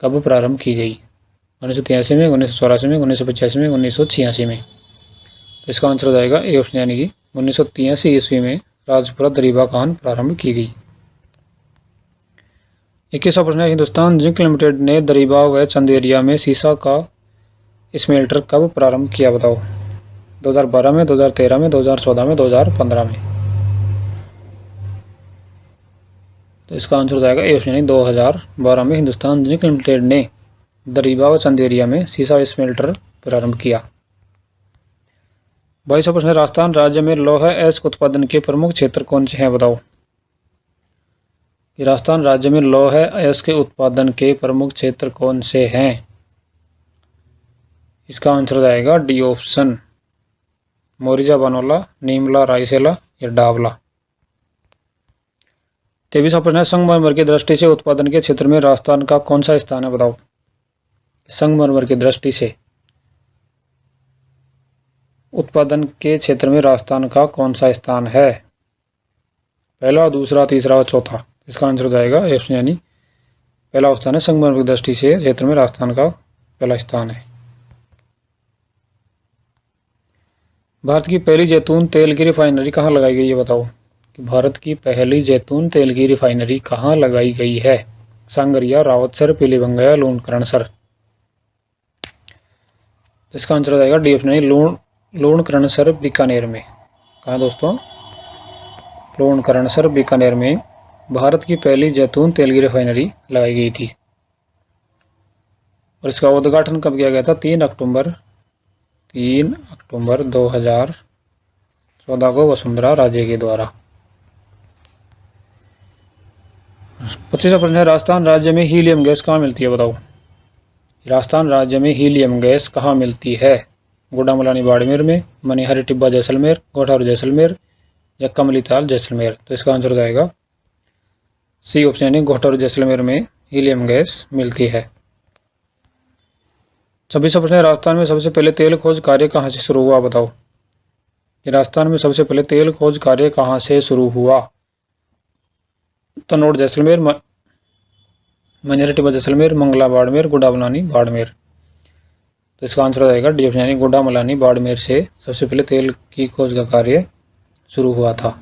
S1: कब प्रारंभ की गई? 1983 में, 1984 में, 1985 में, 1986 में। तो इसका आंसर हो जाएगा ए ऑप्शन यानी कि 1983 ईस्वी में राजपुरा दरीबा खान प्रारंभ की गई। 21वां प्रश्न है, हिंदुस्तान जिंक लिमिटेड ने दरीबा व चंदेरिया में सीसा का स्मेल्टर कब प्रारंभ किया? बताओ 2012 में, 2013 में, 2014 में, 2015 में। तो इसका आंसर हो जाएगा ए ऑप्शन यानी 2012 में हिंदुस्तान जिंक लिमिटेड ने दरीबा व चंदेरिया में सीसा स्मेल्टर प्रारंभ किया। 22वां प्रश्न है, राजस्थान राज्य में लौह अयस्क उत्पादन के प्रमुख क्षेत्र कौन से हैं? बताओ राजस्थान राज्य में लौह अयस्क उत्पादन के प्रमुख क्षेत्र कौन से हैं? इसका आंसर हो जाएगा डी ऑप्शन, मोरिजा बनोला, नीमला, रायसेला या डावला। 23वां प्रश्न है, संगमरमर की दृष्टि से उत्पादन के क्षेत्र में राजस्थान का कौन सा स्थान है? बताओ संगमरमर की दृष्टि से उत्पादन के क्षेत्र में राजस्थान का कौन सा स्थान है? पहला, दूसरा, तीसरा और चौथा। इसका आंसर हो जाएगा ऑप्शन यानी पहला स्थान है संगमरमर की दृष्टि से क्षेत्र में राजस्थान का पहला स्थान है। भारत की पहली जैतून तेल की रिफाइनरी कहाँ लगाई गई है? बताओ कि भारत की पहली जैतून तेल की रिफाइनरी कहाँ लगाई गई है? सांगरिया, रावतसर, पीलीभंगा, लूणकरणसर। इसका आंसर हो जाएगा डी ऑप्शन यानी लूणकरणसर बीकानेर में। कहाँ दोस्तों? लूणकरणसर बीकानेर में भारत की पहली जैतून तेल की रिफाइनरी लगाई गई थी। और इसका उद्घाटन कब किया गया था? 3 अक्टूबर 2014 को वसुंधरा राजे के द्वारा। 25वां प्रश्न है, राजस्थान राज्य में हीलियम गैस कहाँ मिलती है? बताओ राजस्थान राज्य में हीलियम गैस कहाँ मिलती है? गुडामलानी बाड़मेर में, मनिहारी टिब्बा जैसलमेर, गोठारू जैसलमेर या कमलीताल जैसलमेर। तो इसका आंसर हो जाएगा सी ऑप्शन यानी गोठारू जैसलमेर में हीलियम गैस मिलती है। 26वां प्रश्न है, राजस्थान में सबसे पहले तेल खोज कार्य कहाँ से शुरू हुआ? बताओ राजस्थान में सबसे पहले तेल खोज कार्य कहाँ से शुरू हुआ? तनोड़ जैसलमेर, मनिहारी टिब्बा जैसलमेर, मंगला बाड़मेर, गुडामलानी बाड़मेर। तो इसका आंसर हो जाएगा डी ऑप्शन यानी गुडामलानी बाड़मेर से सबसे पहले तेल की खोज का कार्य शुरू हुआ था।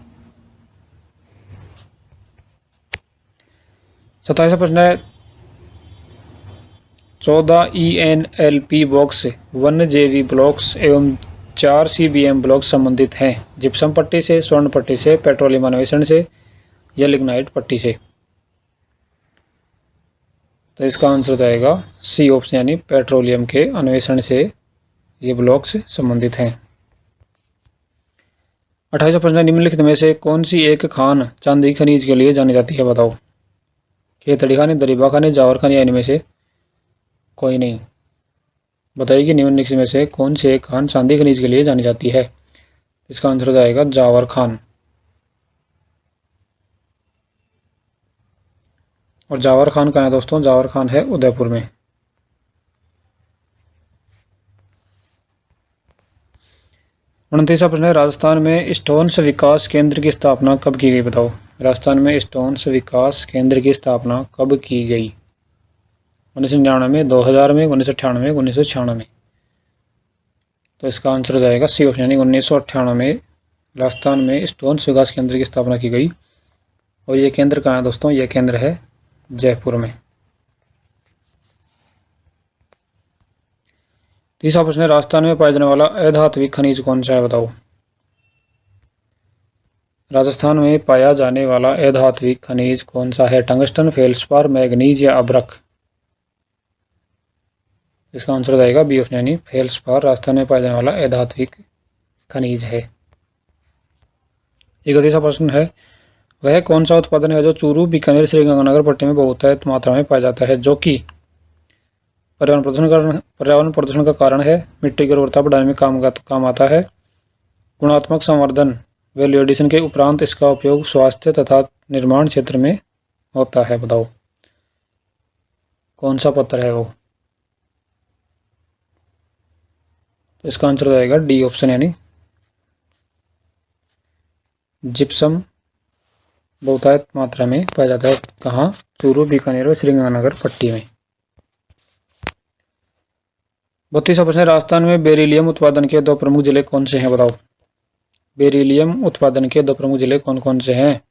S1: 27वां प्रश्न है, 14 ENLP बॉक्स, 1 JV ब्लॉक्स एवं 4 CBM ब्लॉक्स संबंधित हैं जिप्सम पट्टी से, स्वर्ण पट्टी से, पेट्रोलियम अन्वेषण से, या लिग्नाइट पट्टी से? तो इसका आंसर हो जाएगा सी ऑप्शन, यानी पेट्रोलियम के अन्वेषण से ये ब्लॉक्स संबंधित हैं। 28वां प्रश्न, निम्नलिखित में से कौन सी एक खान चांदी खनिज के लिए जानी जाती है? बताओ। खेतड़ी खानी, दरिबा खानी, जावर खानी या इनमें से कोई नहीं? बताइए कि निम्नलिखित में से कौन सी एक खान चांदी खनिज के लिए जानी जाती है? इसका आंसर हो जाएगा जावर खान। और जावर खान कहाँ है दोस्तों? जावर खान है उदयपुर में। 29वां प्रश्न है, राजस्थान में स्टोन्स विकास केंद्र की स्थापना कब की गई? बताओ। राजस्थान में स्टोन्स विकास केंद्र की स्थापना कब की गई? 1999, 2000 में, 1998, 1996? तो इसका आंसर हो जाएगा सी ऑप्शन, यानी 1998 में राजस्थान में स्टोन्स विकास केंद्र की स्थापना की गई। और ये केंद्र कहाँ है दोस्तों? यह केंद्र है जयपुर में। 30वां प्रश्न है, राजस्थान में पाया जाने वाला अधात्विक खनिज कौन सा है? बताओ। राजस्थान में पाया जाने वाला अधात्विक खनिज कौन सा है? टंगस्टन, फेल्सपार, मैग्नीज या अब्रक? इसका आंसर हो जाएगा बी ऑप्शन, यानी फेल्सपार राजस्थान में पाया जाने वाला अधात्विक खनिज है। 31वां प्रश्न है, वह कौन सा उत्पादन है जो चूरू, बीकानेर, श्रीगंगानगर पट्टी में बहुत मात्रा में पाया जाता है, जो कि पर्यावरण प्रदूषण का कारण है, मिट्टी की उर्वरता बढ़ाने में काम आता है, गुणात्मक संवर्धन वैल्यू एडिशन के उपरांत इसका उपयोग स्वास्थ्य तथा निर्माण क्षेत्र में होता है? बताओ कौन सा पत्र है वो? तो इसका आंसर हो जाएगा डी ऑप्शन, यानी जिप्सम बहुतायत मात्रा में पाया जाता है। कहाँ? चूरू, बीकानेर और श्रीगंगानगर पट्टी में। 32वां प्रश्न है, राजस्थान में बेरिलियम उत्पादन के दो प्रमुख जिले कौन से हैं? बताओ। बेरिलियम उत्पादन के दो प्रमुख जिले कौन कौन से हैं?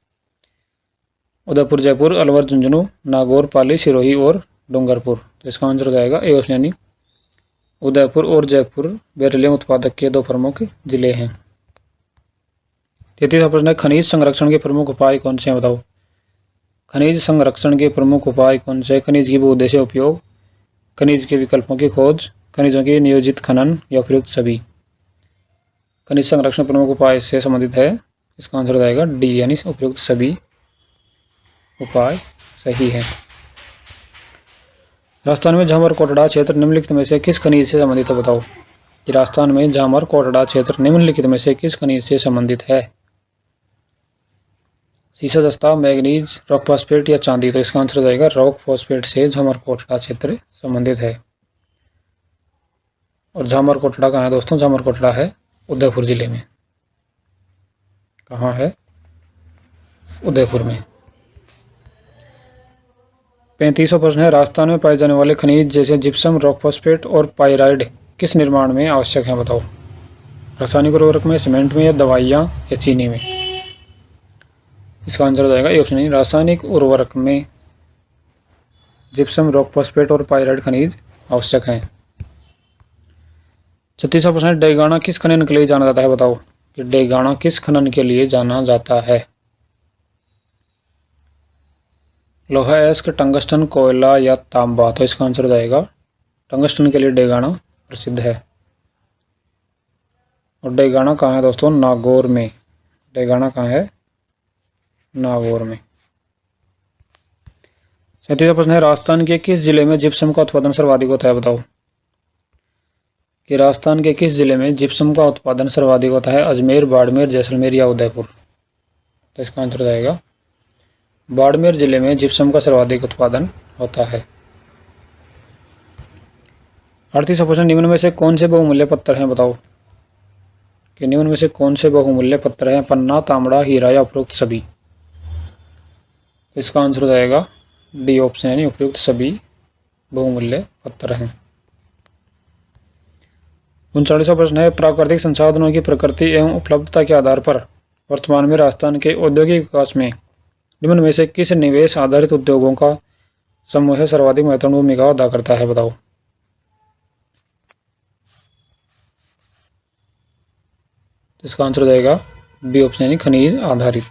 S1: उदयपुर, जयपुर, अलवर, झुंझुनू, नागौर, पाली, सिरोही और डूंगरपुर? तो इसका आंसर हो जाएगा ए ऑप्शन, यानी उदयपुर और जयपुर बेरिलियम उत्पादक के दो प्रमुख जिले हैं। 33वां प्रश्न है, खनिज संरक्षण के प्रमुख उपाय कौन से हैं? बताओ। खनिज संरक्षण के प्रमुख उपाय कौन से? खनिज की बहुउद्देशीय उपयोग, खनिज के विकल्पों की खोज, खनिजों की नियोजित खनन या उपयुक्त सभी? खनिज संरक्षण प्रमुख उपाय से संबंधित है। इसका आंसर हो जाएगा डी, यानी उपयुक्त सभी उपाय सही है। राजस्थान में झामर कोटड़ा क्षेत्र निम्नलिखित में से किस खनिज से संबंधित है? बताओ कि राजस्थान में झामर कोटड़ा क्षेत्र निम्नलिखित में से किस खनिज से संबंधित है? सीसा, जस्ता, मैग्नीज, रॉक फॉस्फेट या चांदी? तो इसका आंसर हो जाएगा रॉक फॉस्फेट से झामर कोटड़ा क्षेत्र संबंधित है। और झामर कोटड़ा कहाँ है दोस्तों? झामर कोटड़ा है उदयपुर जिले में। कहाँ है? उदयपुर में। 35वां प्रश्न है, राजस्थान में पाए जाने वाले खनिज जैसे जिप्सम, रॉक फॉस्फेट और पाइराइड किस निर्माण में आवश्यक हैं? बताओ। रासायनिक उर्वरक में, सीमेंट में या दवाइयाँ या चीनी में? इसका आंसर हो जाएगा ए ऑप्शन, यानी रासायनिक उर्वरक में जिप्सम, रॉक फॉस्फेट और पाइराइड खनिज आवश्यक हैं। 36वां प्रश्न है, डेगाना किस खनन के लिए जाना जाता है? बताओ कि डेगाना किस खनन के लिए जाना जाता है? लोहा, एस्क, टंगस्टन, कोयला या तांबा? तो इसका आंसर हो जाएगा टंगस्टन के लिए डेगाना प्रसिद्ध है। और डेगाना कहाँ है दोस्तों? नागौर में। डेगाना कहाँ है? नागौर में। 37वां प्रश्न है, राजस्थान के किस जिले में जिप्सम का उत्पादन सर्वाधिक होता है? बताओ कि राजस्थान के किस जिले में जिप्सम का उत्पादन सर्वाधिक होता है? अजमेर, बाड़मेर, जैसलमेर या उदयपुर? तो इसका आंसर हो जाएगा बाड़मेर जिले में जिप्सम का सर्वाधिक उत्पादन होता है। 38वां प्रश्न, निम्न में से कौन से बहुमूल्य पत्थर हैं? बताओ कि निम्न में से कौन से बहुमूल्य पत्थर हैं? पन्ना, तांबा, हीरा या उपरोक्त सभी? इसका आंसर हो जाएगा डी ऑप्शन, यानी उपयुक्त सभी बहुमूल्य पत्थर हैं। 39वां प्रश्न है, प्राकृतिक संसाधनों की प्रकृति एवं उपलब्धता के आधार पर वर्तमान में राजस्थान के औद्योगिक विकास में निम्न में से किस निवेश आधारित उद्योगों का समूह सर्वाधिक महत्वपूर्ण भूमिका अदा करता है? बताओ। इसका आंसर हो जाएगा बी ऑप्शन, यानी खनिज आधारित।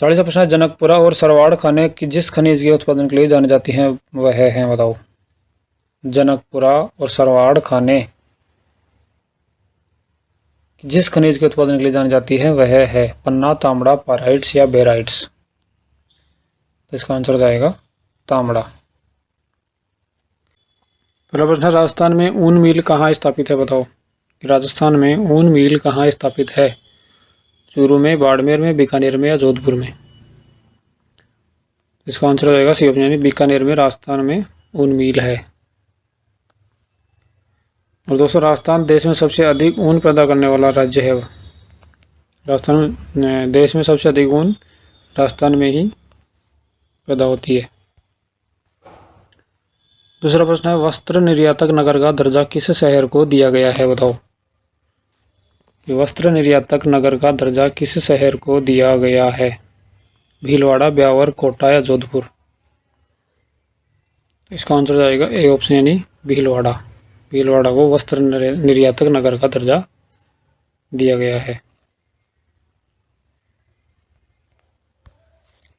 S1: 40वां प्रश्न है, जनकपुरा और सरवाड़ खाने की जिस खनिज के उत्पादन के लिए जानी जाती हैं वह है, बताओ। जनकपुरा और सरवाड़ खाने जिस खनिज के उत्पादन के लिए जानी जाती है वह है पन्ना, तांबड़ा, पाराइट्स या बेराइट्स। तो इसका आंसर हो जाएगा तांबड़ा। पहला प्रश्न है, राजस्थान में ऊन मिल कहाँ स्थापित है, बताओ। राजस्थान में ऊन मिल कहाँ स्थापित है? चूरू में, बाड़मेर में, बीकानेर में या जोधपुर में। इसका आंसर हो जाएगा सी ऑप्शन यानी बीकानेर में राजस्थान में ऊन मिल है। और दोस्तों, राजस्थान देश में सबसे अधिक ऊन पैदा करने वाला राज्य है। राजस्थान देश में सबसे अधिक ऊन राजस्थान में ही पैदा होती है। दूसरा प्रश्न है, वस्त्र निर्यातक नगर का दर्जा किस शहर को दिया गया है, बताओ। कि वस्त्र निर्यातक नगर का दर्जा किस शहर को दिया गया है? भीलवाड़ा, ब्यावर, कोटा या जोधपुर। इसका आंसर जाएगा ए ऑप्शन यानी भीलवाड़ा। भीलवाड़ा को वस्त्र निर्यातक नगर का दर्जा दिया गया है।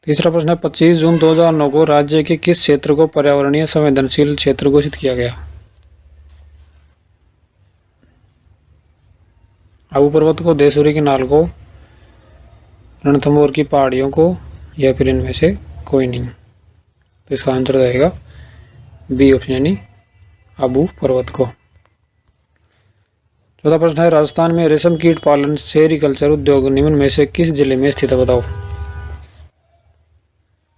S1: तीसरा प्रश्न है, 25 जून 2009 को राज्य के किस क्षेत्र को पर्यावरणीय संवेदनशील क्षेत्र घोषित किया गया? आबू पर्वत को, देवसुरी की नाल को, रणथंभौर की पहाड़ियों को या फिर इनमें से कोई नहीं। तो इसका आंसर रहेगा बी ऑप्शन यानी आबू पर्वत को। चौथा प्रश्न है, राजस्थान में रेशम कीट पालन सेरीकल्चर उद्योग निम्न में से किस जिले में स्थित है, बताओ।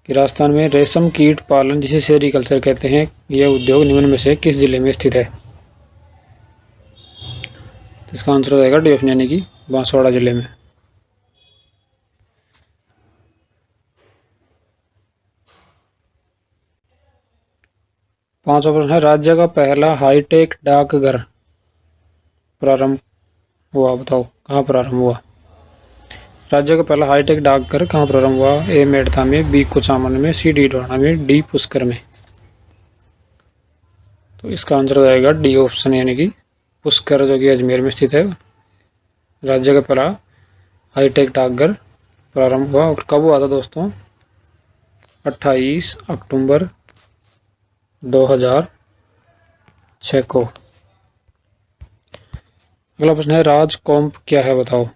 S1: कि राजस्थान में रेशम कीट पालन जिसे सेरीकल्चर कहते हैं यह उद्योग निम्न में से किस जिले में स्थित है? तो इसका आंसर रहेगा डी ऑप्शन यानी कि बांसवाड़ा जिले में। पांचवा प्रश्न है, राज्य का पहला हाईटेक डाकघर प्रारंभ हुआ, बताओ कहाँ प्रारंभ हुआ? राज्य का पहला हाईटेक डाकघर कहाँ प्रारंभ हुआ? ए मेड़ता में, बी कुचामन में, सी डीडवाना में, डी पुष्कर में। तो इसका आंसर हो जाएगा डी ऑप्शन यानी कि पुष्कर, जो कि अजमेर में स्थित है। राज्य का पहला हाईटेक डाकघर प्रारंभ हुआ और कब हुआ था दोस्तों? 28 अक्टूबर 2006 को। अगला प्रश्न है, राजकॉम्प क्या है, बताओ।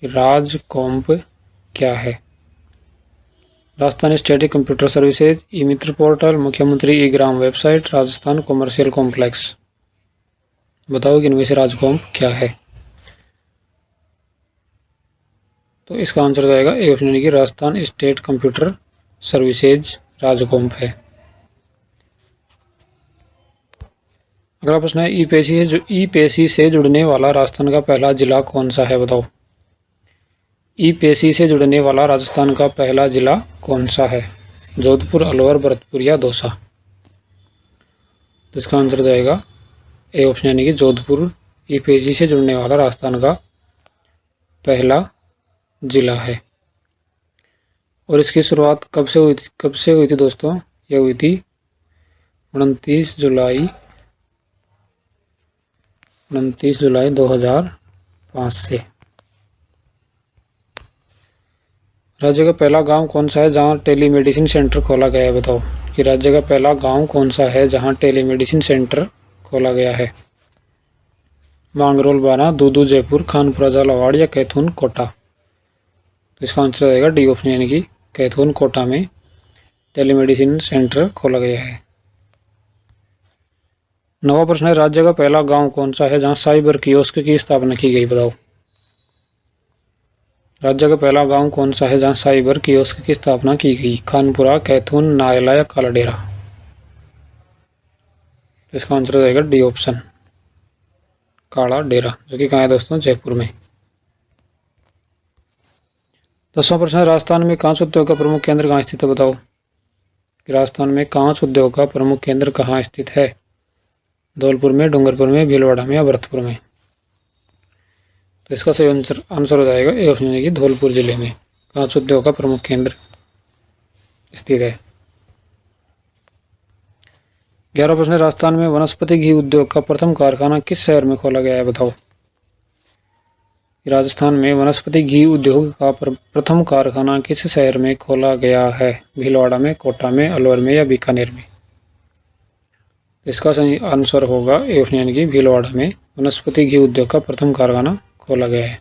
S1: कि राजकॉम्प क्या है? राजस्थान स्टेटिक कंप्यूटर सर्विसेज, ई मित्र पोर्टल, मुख्यमंत्री ई ग्राम वेबसाइट, राजस्थान कॉमर्शियल कॉम्प्लेक्स। बताओ कि इनमें से राजकॉम्प क्या है? तो इसका आंसर जाएगा ए ऑप्शन यानी कि Rajasthan state computer services RajComp है। अगला प्रश्न है, ई पेशी से जुड़ने वाला राजस्थान का पहला जिला कौन सा है, बताओ। ई पेशी से जुड़ने वाला राजस्थान का पहला जिला कौन सा है? जोधपुर, अलवर, भरतपुर या दौसा। तो इसका आंसर जाएगा ए ऑप्शन यानी कि जोधपुर ई पेशी से जुड़ने वाला राजस्थान का पहला जिला है। और इसकी शुरुआत कब से हुई थी दोस्तों? यह हुई थी 29 जुलाई 2005 से। राज्य का पहला गांव कौन सा है जहां टेलीमेडिसिन सेंटर खोला गया है, बताओ। कि राज्य का पहला गांव कौन सा है जहां टेलीमेडिसिन सेंटर खोला गया है? मांगरोल, बाना, दूदू, जयपुर, खानपुरा, झालावाड़ या कैथून, कोटा। तो इसका आंसर रहेगा डी ऑप्शन यानी कि कैथून, कोटा में टेलीमेडिसिन सेंटर खोला गया है। नवा प्रश्न है, राज्य का पहला गांव कौन सा है जहां साइबर कियोस्क की स्थापना की गई, बताओ। राज्य का पहला गांव कौन सा है जहां साइबर कियोस्क की स्थापना की गई? खानपुरा, कैथून, नायला या काला डेरा। इसका आंसर हो जाएगा डी ऑप्शन काला डेरा, जो कि कहाँ है दोस्तों? जयपुर में। 10वां प्रश्न है, राजस्थान में कांच उद्योग का प्रमुख केंद्र कहाँ स्थित है, बताओ। राजस्थान में कांच उद्योग का प्रमुख केंद्र कहाँ स्थित है? धौलपुर में, डूंगरपुर में, भीलवाड़ा में या भरतपुर में। तो इसका सही आंसर हो जाएगा ए ऑप्शन यानी कि धौलपुर जिले में कांच उद्योग का प्रमुख केंद्र स्थित है। 11वां प्रश्न है, राजस्थान में वनस्पति घी उद्योग का प्रथम कारखाना किस शहर में खोला गया है, बताओ। राजस्थान में वनस्पति घी उद्योग का प्रथम कारखाना किस शहर में खोला गया है? भीलवाड़ा में, कोटा में, अलवर में या बीकानेर में? इसका सही आंसर होगा ए ऑप्शन यानी कि भीलवाड़ा में वनस्पति घी उद्योग का प्रथम कारखाना खोला गया है।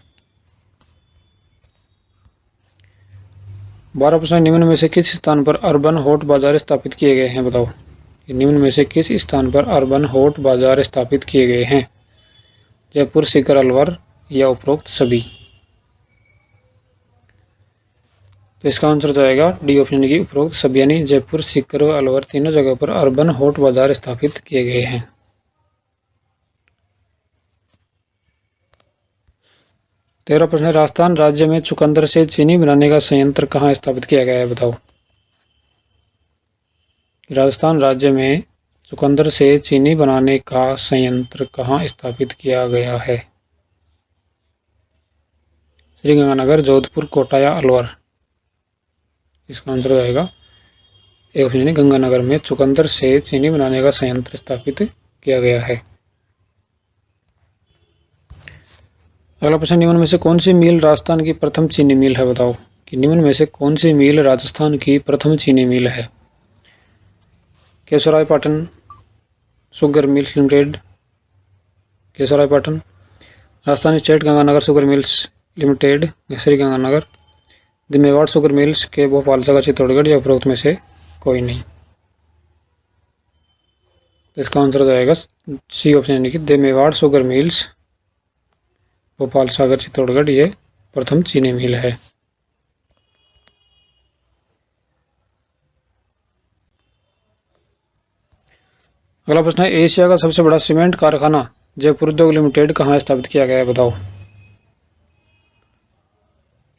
S1: 12 प्रश्न, निम्न में से किस स्थान पर अर्बन हॉट बाजार स्थापित किए गए हैं? बताओ, निम्न में से किस स्थान पर अर्बन हॉट बाजार स्थापित किए गए हैं? जयपुर, सीकर, अलवर या उपरोक्त सभी? तो इसका आंसर जाएगा डी ऑप्शन की उपरोक्त सभी, यानी जयपुर, सीकर व अलवर तीनों जगह पर अर्बन हॉट बाजार स्थापित किए गए हैं। 13 प्रश्न, राजस्थान राज्य में चुकंदर से चीनी बनाने का संयंत्र कहाँ स्थापित किया गया है? बताओ, राजस्थान राज्य में चुकंदर से चीनी बनाने का संयंत्र कहाँ स्थापित किया गया है? श्रीगंगानगर, जोधपुर, कोटा या अलवर? इसका आंसर हो जाएगा ए ऑप्शन यानी गंगानगर में चुकंदर से चीनी बनाने का संयंत्र स्थापित किया गया है। अगला प्रश्न, निम्न में से कौन सी मिल राजस्थान की प्रथम चीनी मिल है? बताओ कि निम्न में से कौन सी मिल राजस्थान की प्रथम चीनी मिल है? Keshoraipatan sugar mills limited, Keshoraipatan, Rajasthan state Ganganagar sugar mills limited Sriganganagar, the Mewar sugar mills के भोपाल, सागर, चित्तौड़गढ़ या उपरोक्त में से कोई नहीं? तो इसका आंसर हो जाएगा सी ऑप्शन यानी कि the Mewar sugar mills Bhopal, Sagar, Chittorgarh ये प्रथम चीनी मिल है। अगला प्रश्न है, एशिया का सबसे बड़ा सीमेंट कारखाना जयपुर उद्योग लिमिटेड कहाँ स्थापित किया गया है? बताओ,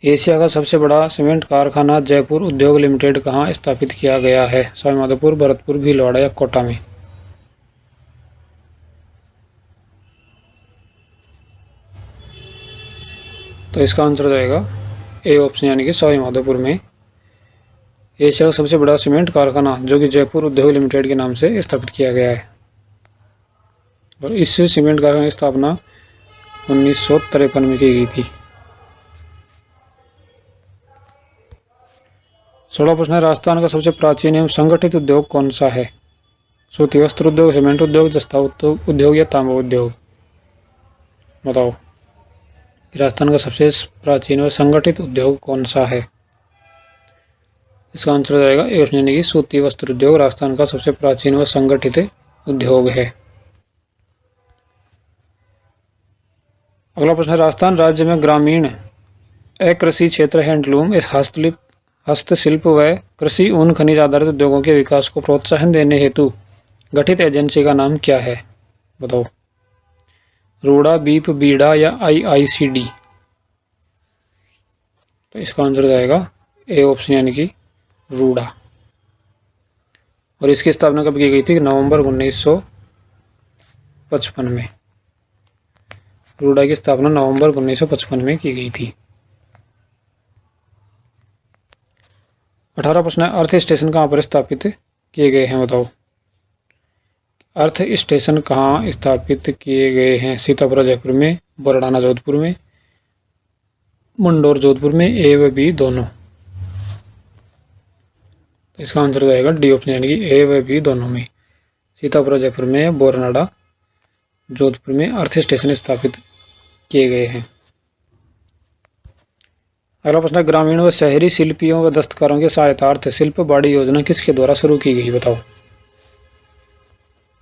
S1: एशिया का सबसे बड़ा सीमेंट कारखाना जयपुर उद्योग लिमिटेड कहाँ स्थापित किया गया है? सवाईमाधोपुर, भरतपुर, भीलवाड़ा या कोटा में? तो इसका आंसर हो जाएगा ए ऑप्शन यानी कि सवाईमाधोपुर में एशिया का सबसे बड़ा सीमेंट कारखाना जो कि जयपुर उद्योग लिमिटेड के नाम से स्थापित किया गया है। और इस सीमेंट कारखाने की स्थापना 1953 में की गई थी। 16 प्रश्न है, राजस्थान का सबसे प्राचीन एवं संगठित उद्योग कौन सा है? सूती वस्त्र उद्योग, सीमेंट उद्योग, जस्ता उद्योग या तांबा उद्योग? बताओ, राजस्थान का सबसे प्राचीन और संगठित उद्योग कौन सा है? इसका आंसर हो जाएगा ए ऑप्शन यानी कि सूती वस्त्र उद्योग राजस्थान का सबसे प्राचीन व संगठित उद्योग है। अगला प्रश्न है, राजस्थान राज्य में ग्रामीण अकृषि क्षेत्र हैंडलूम, हस्तशिल्प व कृषि ऊन खनिज आधारित उद्योगों के विकास को प्रोत्साहन देने हेतु गठित एजेंसी का नाम क्या है? बताओ, रूडा, बीप, बीडा या IICD? तो इसका आंसर जाएगा ए ऑप्शन यानी कि रूडा। और इसकी स्थापना कब की गई थी? नवंबर 1955 में। रूडा की स्थापना नवंबर 1955 में की गई थी। 18 प्रश्न है, अर्थ स्टेशन कहाँ पर स्थापित किए गए हैं? बताओ, अर्थ स्टेशन कहाँ स्थापित किए गए हैं? सीतापुर जयपुर में, बरडाना जोधपुर में, मंडोर जोधपुर में, ए व बी दोनों? तो इसका आंसर हो जाएगा डी ऑप्शन यानी कि ए व बी दोनों में। सीतापुर जयपुर में, बोरनाडा जोधपुर में अर्थ स्टेशन स्थापित किए गए हैं। अगला प्रश्न, ग्रामीण व शहरी शिल्पियों व दस्तकारों के सहायतार्थ शिल्प बाड़ी योजना किसके द्वारा शुरू की गई? बताओ,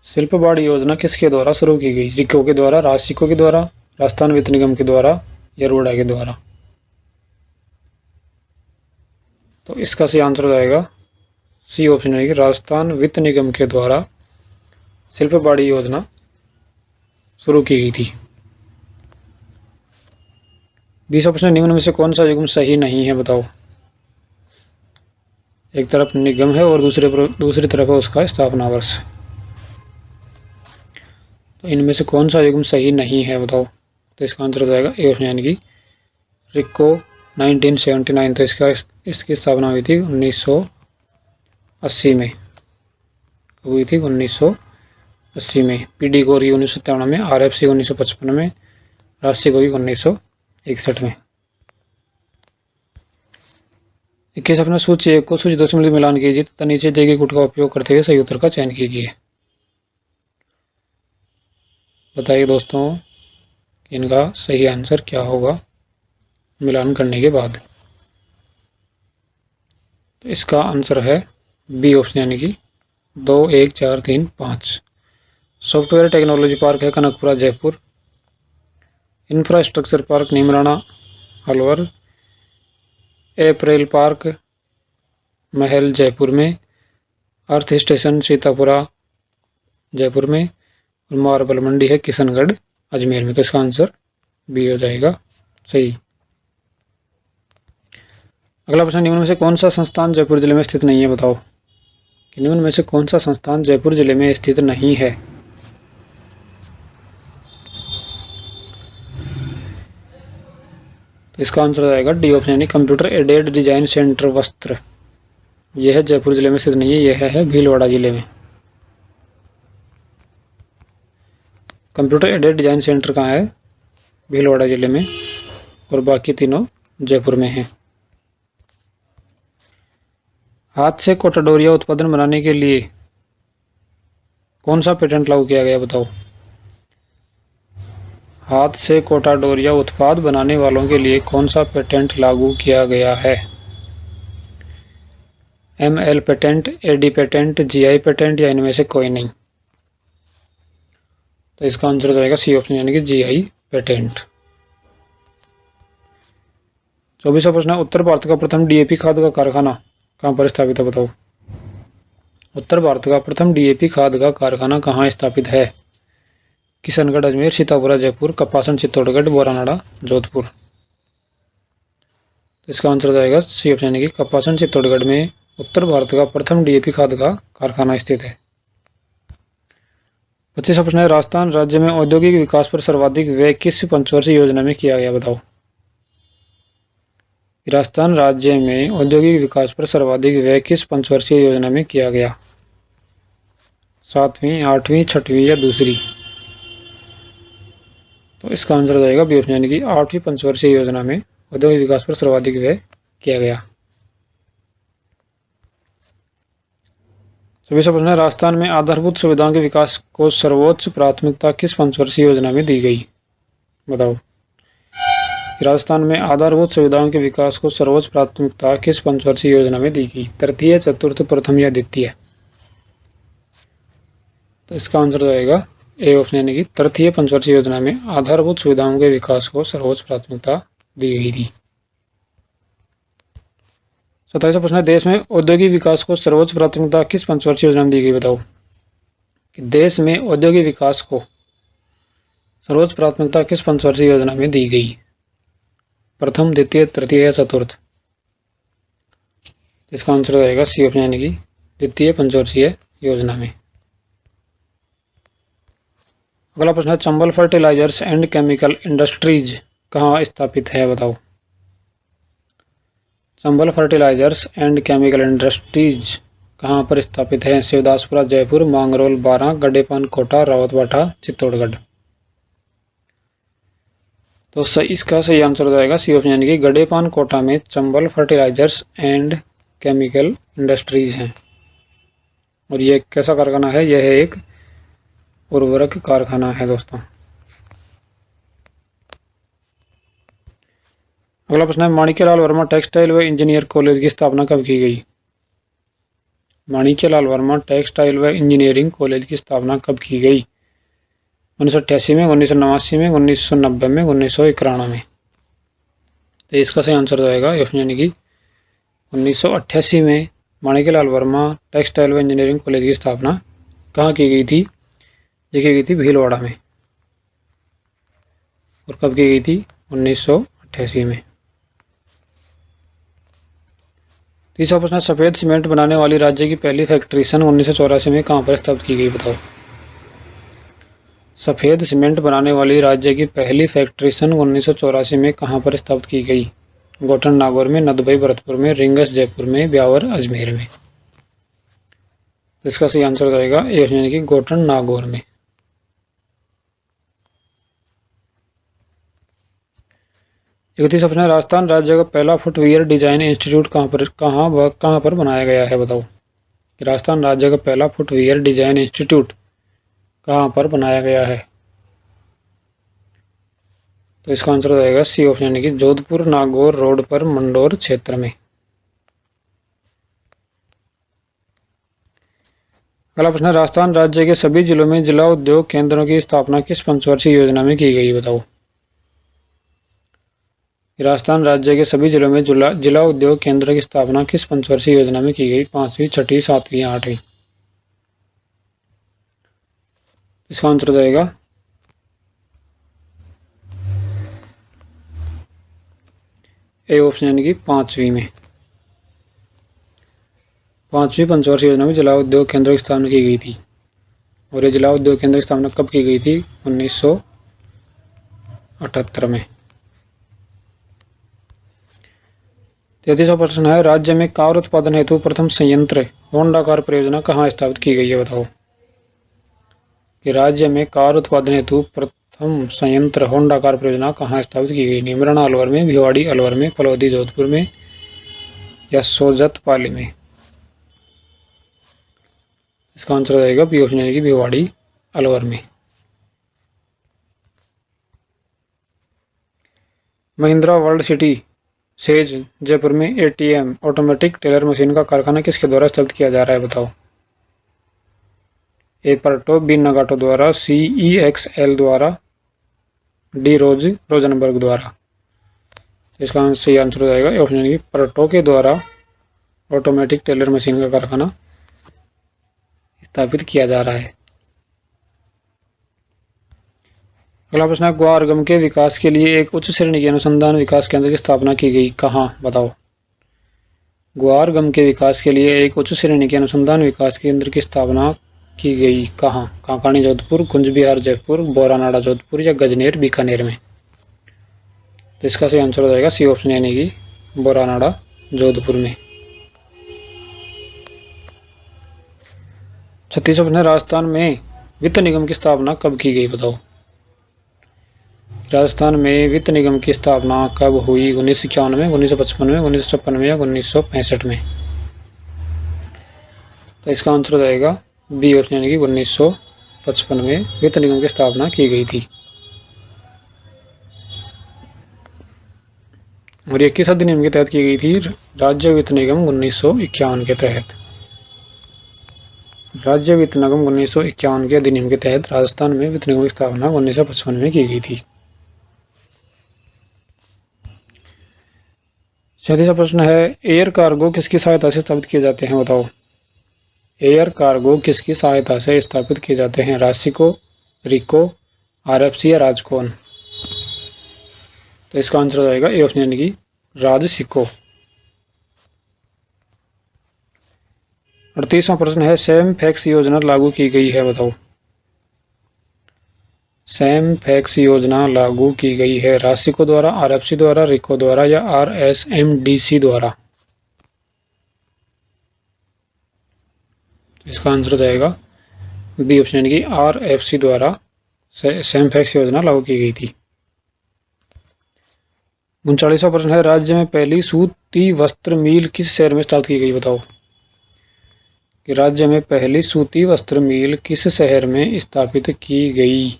S1: शिल्प बाड़ी योजना किसके द्वारा शुरू की गई? रिको के द्वारा, राजसिको के द्वारा, राजस्थान वित्त निगम के द्वारा या रूडा के द्वारा? तो इसका सही आंसर हो जाएगा सी ऑप्शन है कि राजस्थान वित्त निगम के द्वारा शिल्प बाड़ी योजना शुरू की गई थी। 20 प्रश्न, निम्न में से कौन सा युग्म सही नहीं है? बताओ, एक तरफ निगम है और दूसरी तरफ है उसका स्थापना वर्ष। तो इनमें से कौन सा युग्म सही नहीं है? बताओ, तो इसका आंसर हो जाएगा ए ऑप्शन यानी कि रिको 1979। तो इसकी स्थापना हुई थी 1980 में। हुई थी 1980 में। PD कोर की 1997 में, RFC 1955 में, राजसिको की 1993 61 में। 21 अपने सूची 1 को सूची 2 से मिलान कीजिए तथा नीचे दिए गए कूट का उपयोग करते हुए सही उत्तर का चयन कीजिए। बताइए दोस्तों कि इनका सही आंसर क्या होगा मिलान करने के बाद। तो इसका आंसर है बी ऑप्शन, यानी कि 2, 1, 4, 3, 5। सॉफ्टवेयर टेक्नोलॉजी पार्क है Kanakpura Jaipur. Infrastructure park Neemrana Alwar. Apparel park Mahal Jaipur में। अर्थ स्टेशन सीतापुरा जयपुर में। और मार्बल मंडी है किशनगढ़ अजमेर में। तो इसका आंसर बी हो जाएगा सही। अगला प्रश्न, निम्न में से कौन सा संस्थान जयपुर जिले में स्थित नहीं है? बताओ कि निम्न में से कौन सा संस्थान जयपुर जिले में स्थित नहीं है। तो इसका आंसर आएगा डी ऑप्शन, यानी कंप्यूटर एडेड डिजाइन सेंटर वस्त्र। यह जयपुर जिले में स्थित नहीं है, यह है भीलवाड़ा जिले में। कंप्यूटर एडेड डिजाइन सेंटर कहाँ है? भीलवाड़ा जिले में। और बाकी तीनों जयपुर में हैं। हाथ से कोटा डोरिया उत्पादन बनाने के लिए कौन सा पेटेंट लागू किया गया? बताओ। हाथ से कोटा डोरिया उत्पाद बनाने वालों के लिए कौन सा पेटेंट लागू किया गया है? ML patent, AD patent, GI patent या इनमें से कोई नहीं? तो इसका आंसर हो जाएगा सी ऑप्शन, यानी कि GI पेटेंट। 24वां प्रश्न, उत्तर भारत का प्रथम DAP खाद का कारखाना कहाँ पर स्थापित है? बताओ। उत्तर भारत का प्रथम DAP खाद का कारखाना कहाँ स्थापित है? किशनगढ़ अजमेर, सीतापुरा जयपुर, कपासन चित्तौड़गढ़, बोरानाड़ा जोधपुर। तो इसका आंसर हो जाएगा सी ऑप्शन, यानी कि कपासन चित्तौड़गढ़ में उत्तर भारत का प्रथम DAP खाद का कारखाना स्थित है। 25वां प्रश्न है, राजस्थान राज्य में औद्योगिक विकास पर सर्वाधिक व्यय किस पंचवर्षीय योजना में किया गया? बताओ। राजस्थान राज्य में औद्योगिक विकास पर सर्वाधिक व्यय किस पंचवर्षीय योजना में किया गया? 7वीं, 8वीं, 6वीं या दूसरी? तो इसका आंसर हो जाएगा बी ऑप्शन, यानी कि 8वीं पंचवर्षीय योजना में औद्योगिक विकास पर सर्वाधिक व्यय किया गया। 24वां प्रश्न है, राजस्थान में आधारभूत सुविधाओं के विकास को सर्वोच्च प्राथमिकता किस पंचवर्षीय योजना में दी गई? बताओ। राजस्थान में आधारभूत सुविधाओं के विकास को सर्वोच्च प्राथमिकता किस पंचवर्षीय योजना में दी गई? तृतीय, चतुर्थ, प्रथम या द्वितीय? तो इसका आंसर रहेगा ए ऑप्शन, यानी कि तृतीय पंचवर्षीय योजना में आधारभूत सुविधाओं के विकास को सर्वोच्च प्राथमिकता दी गई थी। 27वां प्रश्न है, देश में औद्योगिक विकास को सर्वोच्च प्राथमिकता किस पंचवर्षीय योजना में दी गई? बताओ कि देश में औद्योगिक विकास को सर्वोच्च प्राथमिकता किस पंचवर्षीय योजना में दी गई? प्रथम, द्वितीय, तृतीय या चतुर्थ? इसका आंसर रहेगा सी ऑप्शन, यानी कि द्वितीय पंचवर्षीय योजना में। अगला प्रश्न है, Chambal fertilizers and chemical industries कहाँ स्थापित है? बताओ। Chambal fertilizers and chemical industries कहाँ पर स्थापित है? शिवदासपुरा जयपुर, मांगरोल 12, गड्डेपान कोटा, रावतबाठा चित्तौड़गढ़। तो इसका सही आंसर हो जाएगा सी ऑप्शन, यानी कि गड्डेपान कोटा में Chambal fertilizers and chemical industries हैं। और ये कैसा कारखाना है? यह एक उर्वरक कारखाना है दोस्तों। अगला प्रश्न है, माणिक्यलाल वर्मा टेक्सटाइल व इंजीनियर कॉलेज की स्थापना कब की गई? माणिक्यलाल वर्मा टेक्सटाइल व इंजीनियरिंग कॉलेज की स्थापना कब की गई? 1988 में, 1989 में, 1990 में, 1991 में? तो इसका सही आंसर जाएगा ऑप्शन, यानी कि 1988 में माणिक्यलाल वर्मा टेक्सटाइल व इंजीनियरिंग कॉलेज की स्थापना कहाँ की गई थी? ये की गई थी भीलवाड़ा में। और कब की गई थी? 1988 में। तीसरा प्रश्न, सफ़ेद सीमेंट बनाने वाली राज्य की पहली फैक्ट्री सन 1984 में कहाँ पर स्थापित की गई? बताओ। सफ़ेद सीमेंट बनाने वाली राज्य की पहली फैक्ट्री सन 1984 में कहाँ पर स्थापित की गई? गोठन नागौर में, नदबई भरतपुर में, रिंगस जयपुर में, ब्यावर अजमेर में? इसका सही आंसर रहेगा ए, यानी कि गोठन नागौर में। 31 ऑप्शन है, राजस्थान राज्य का पहला फुटवियर डिजाइन इंस्टीट्यूट कहाँ पर बनाया गया है? बताओ कि राजस्थान राज्य का पहला फुटवियर डिजाइन इंस्टीट्यूट कहाँ पर बनाया गया है? तो इसका आंसर हो जाएगा सी ऑप्शन, यानी कि जोधपुर नागौर रोड पर मंडोर क्षेत्र में। अगला प्रश्न है, राजस्थान राज्य के सभी जिलों में जिला उद्योग केंद्रों की स्थापना किस पंचवर्षीय योजना में की गई? बताओ। राजस्थान राज्य के सभी जिलों में जिला उद्योग केंद्र की स्थापना किस पंचवर्षीय योजना में की गई? 5वीं, 6ठी, 7वीं, 8वीं? इसका आंसर हो जाएगा ए ऑप्शन, यानी कि 5वीं में। 5वीं पंचवर्षीय योजना में जिला उद्योग केंद्र की स्थापना की गई थी। और ये जिला उद्योग केंद्र की स्थापना कब की गई थी? 1978 में। 33वां प्रश्न है, राज्य में कार उत्पादन हेतु प्रथम संयंत्र होंडा कार परियोजना कहाँ स्थापित की गई है? बताओ कि राज्य में कार उत्पादन हेतु प्रथम संयंत्र होंडा कार परियोजना कहाँ स्थापित की गई? निमराना अलवर में, भिवाड़ी अलवर में, फलौदी जोधपुर में या सोजत पाली में? इसका आंसर हो जाएगा बी ऑप्शन, यानी कि भिवाड़ी अलवर में। Mahindra world city says Jaipur में एटीएम ऑटोमेटिक टेलर मशीन का कारखाना किसके द्वारा स्थापित किया जा रहा है? बताओ। ए पर्टो, बी नगाटो द्वारा, सी EXL द्वारा, डी रोजनबर्ग द्वारा? इसका सही आंसर हो जाएगा ऑप्शन, यानी कि पर्टो के द्वारा ऑटोमेटिक टेलर मशीन का कारखाना स्थापित किया जा रहा है। अगला प्रश्न है, ग्वारगम के विकास के लिए एक उच्च श्रेणी के अनुसंधान विकास केंद्र की स्थापना की गई कहाँ? बताओ। ग्वारगम के विकास के लिए एक उच्च श्रेणी के अनुसंधान विकास केंद्र की स्थापना की गई कहाँ? कांकाणी जोधपुर, कुंज बिहार जयपुर, बोरानाड़ा जोधपुर या गजनेर बीकानेर में? तो इसका सही आंसर हो जाएगा सी ऑप्शन, यानी कि बोरानाड़ा जोधपुर में। 36वां प्रश्न, राजस्थान में वित्त निगम की स्थापना कब की गई? बताओ। राजस्थान में वित्त निगम की स्थापना कब हुई? 1991 में, 1955 में, 1956 में या 1965 में? तो इसका आंसर हो जाएगा बी ऑप्शन, यानी कि 1955 में वित्त निगम की स्थापना की गई थी। और ये किस अधिनियम के तहत की गई थी? राज्य वित्त निगम 1951 के तहत। राज्य वित्त निगम 1951 के अधिनियम के तहत राजस्थान में वित्त निगम की स्थापना 1955 में की गई थी। 37वां प्रश्न है, एयर कार्गो किसकी सहायता से स्थापित किए जाते हैं? बताओ। एयर कार्गो किसकी सहायता से स्थापित किए जाते हैं? राशिको, रिको, RFC या राजकोन? तो इसका आंसर हो जाएगा ए ऑप्शन, यानी कि राजसिको। 38वां प्रश्न है, सैम फैक्स योजना लागू की गई है? बताओ। सैम फैक्स योजना लागू की गई है राशिको द्वारा, RFC द्वारा, रिको द्वारा या RSMDC द्वारा? इसका आंसर हो जाएगा बी ऑप्शन, यानी कि RFC द्वारा सैम फैक्स योजना लागू की गई थी। 39वां प्रश्न है, राज्य में पहली सूती वस्त्र मिल किस शहर में स्थापित की गई? बताओ कि राज्य में पहली सूती वस्त्र मिल किस शहर में स्थापित की गई?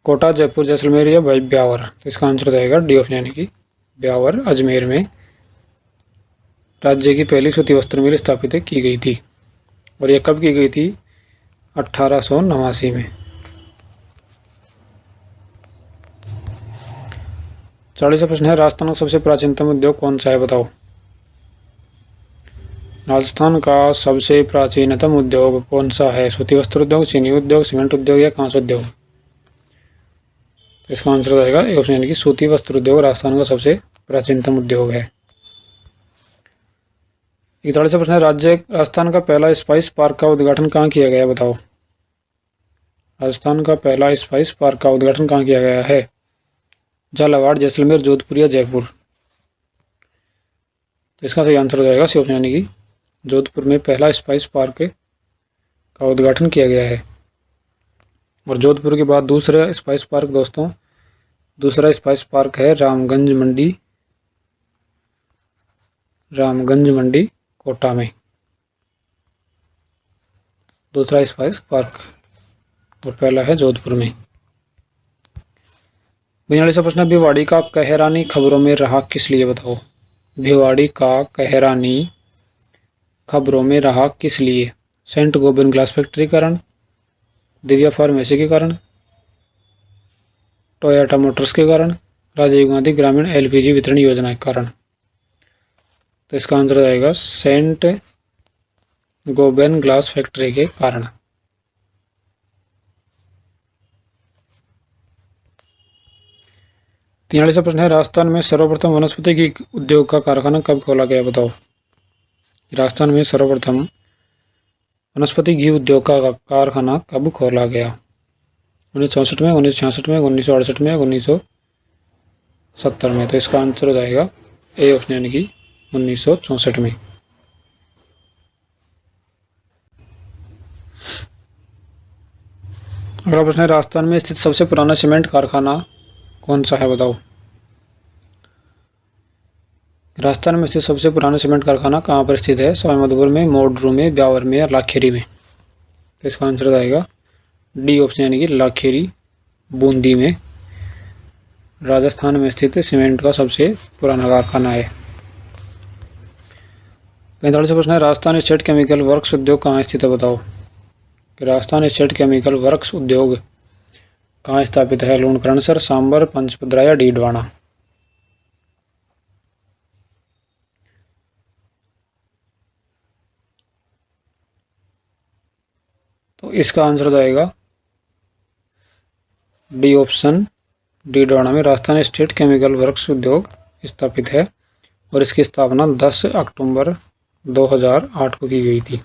S1: कोटा, जयपुर, जैसलमेर या ब्यावर? तो इसका आंसर हो जाएगा डी ऑप्शन, यानी कि ब्यावर अजमेर में राज्य की पहली सूती वस्त्र मिल स्थापित की गई थी। और यह कब की गई थी? 1889 में। 40वां प्रश्न है, राजस्थान का सबसे प्राचीनतम उद्योग कौन सा है? बताओ। राजस्थान का सबसे प्राचीनतम उद्योग कौन सा है? सूती वस्त्र उद्योग, चीनी उद्योग, सीमेंट उद्योग या कांस्य उद्योग? तो इसका आंसर हो जाएगा ए ऑप्शन, यानी कि सूती वस्त्र उद्योग राजस्थान का सबसे प्राचीनतम उद्योग है। 41वां प्रश्न है, राजस्थान का पहला स्पाइस पार्क का उद्घाटन कहाँ किया गया? बताओ। राजस्थान का पहला स्पाइस पार्क का उद्घाटन कहाँ किया गया है? झालावाड़, जैसलमेर, जोधपुर या जयपुर? तो इसका सही आंसर हो जाएगा सी ऑप्शन, यानी कि जोधपुर में पहला स्पाइस पार्क का उद्घाटन किया गया है। और जोधपुर के बाद दूसरा स्पाइस पार्क दोस्तों, दूसरा स्पाइस पार्क है रामगंज मंडी कोटा में, दूसरा स्पाइस पार्क, और पहला है जोधपुर में। 42वां प्रश्न है, भिवाड़ी का कहरानी खबरों में रहा किस लिए, बताओ। भिवाड़ी का कहरानी खबरों में रहा किस लिए। सेंट गोबिंद ग्लास फैक्ट्री के कारण, दिव्या फार्मेसी के कारण, टोयोटा मोटर्स के कारण, राजीव गांधी ग्रामीण एलपीजी वितरण योजना के कारण। तो इसका आंसर आएगा सेंट गोबिंद ग्लास फैक्ट्री के कारण। 43वां प्रश्न है, राजस्थान में सर्वप्रथम वनस्पति घी उद्योग का कारखाना कब खोला गया, बताओ। राजस्थान में सर्वप्रथम वनस्पति घी उद्योग का कारखाना कब खोला गया। 1964 में, 1966 में, 1968 में, 1970 में। तो इसका आंसर हो जाएगा ए ऑप्शन यानी कि 1964 में। अगला प्रश्न है, राजस्थान में स्थित सबसे पुराना सीमेंट कारखाना कौन सा है, बताओ। राजस्थान में स्थित सबसे पुराना सीमेंट कारखाना कहाँ पर स्थित है। सवाईमाधोपुर में, मोडरू में, ब्यावर में या लाखेरी में। तो इसका आंसर आएगा डी ऑप्शन यानी कि लाखेरी बूंदी में राजस्थान में स्थित सीमेंट का सबसे पुराना कारखाना है। 45वां प्रश्न है, राजस्थान स्टेट केमिकल वर्क्स उद्योग कहाँ स्थित है, बताओ। राजस्थान स्टेट केमिकल वर्क्स उद्योग कहाँ स्थापित है। लूणकरणसर, सांबर, पंचपद्रा या डीडवाना। तो इसका आंसर हो जाएगा डी ऑप्शन डीडवाना में राजस्थान स्टेट केमिकल वर्क्स उद्योग स्थापित है और इसकी स्थापना 10 अक्टूबर 2008 को की गई थी।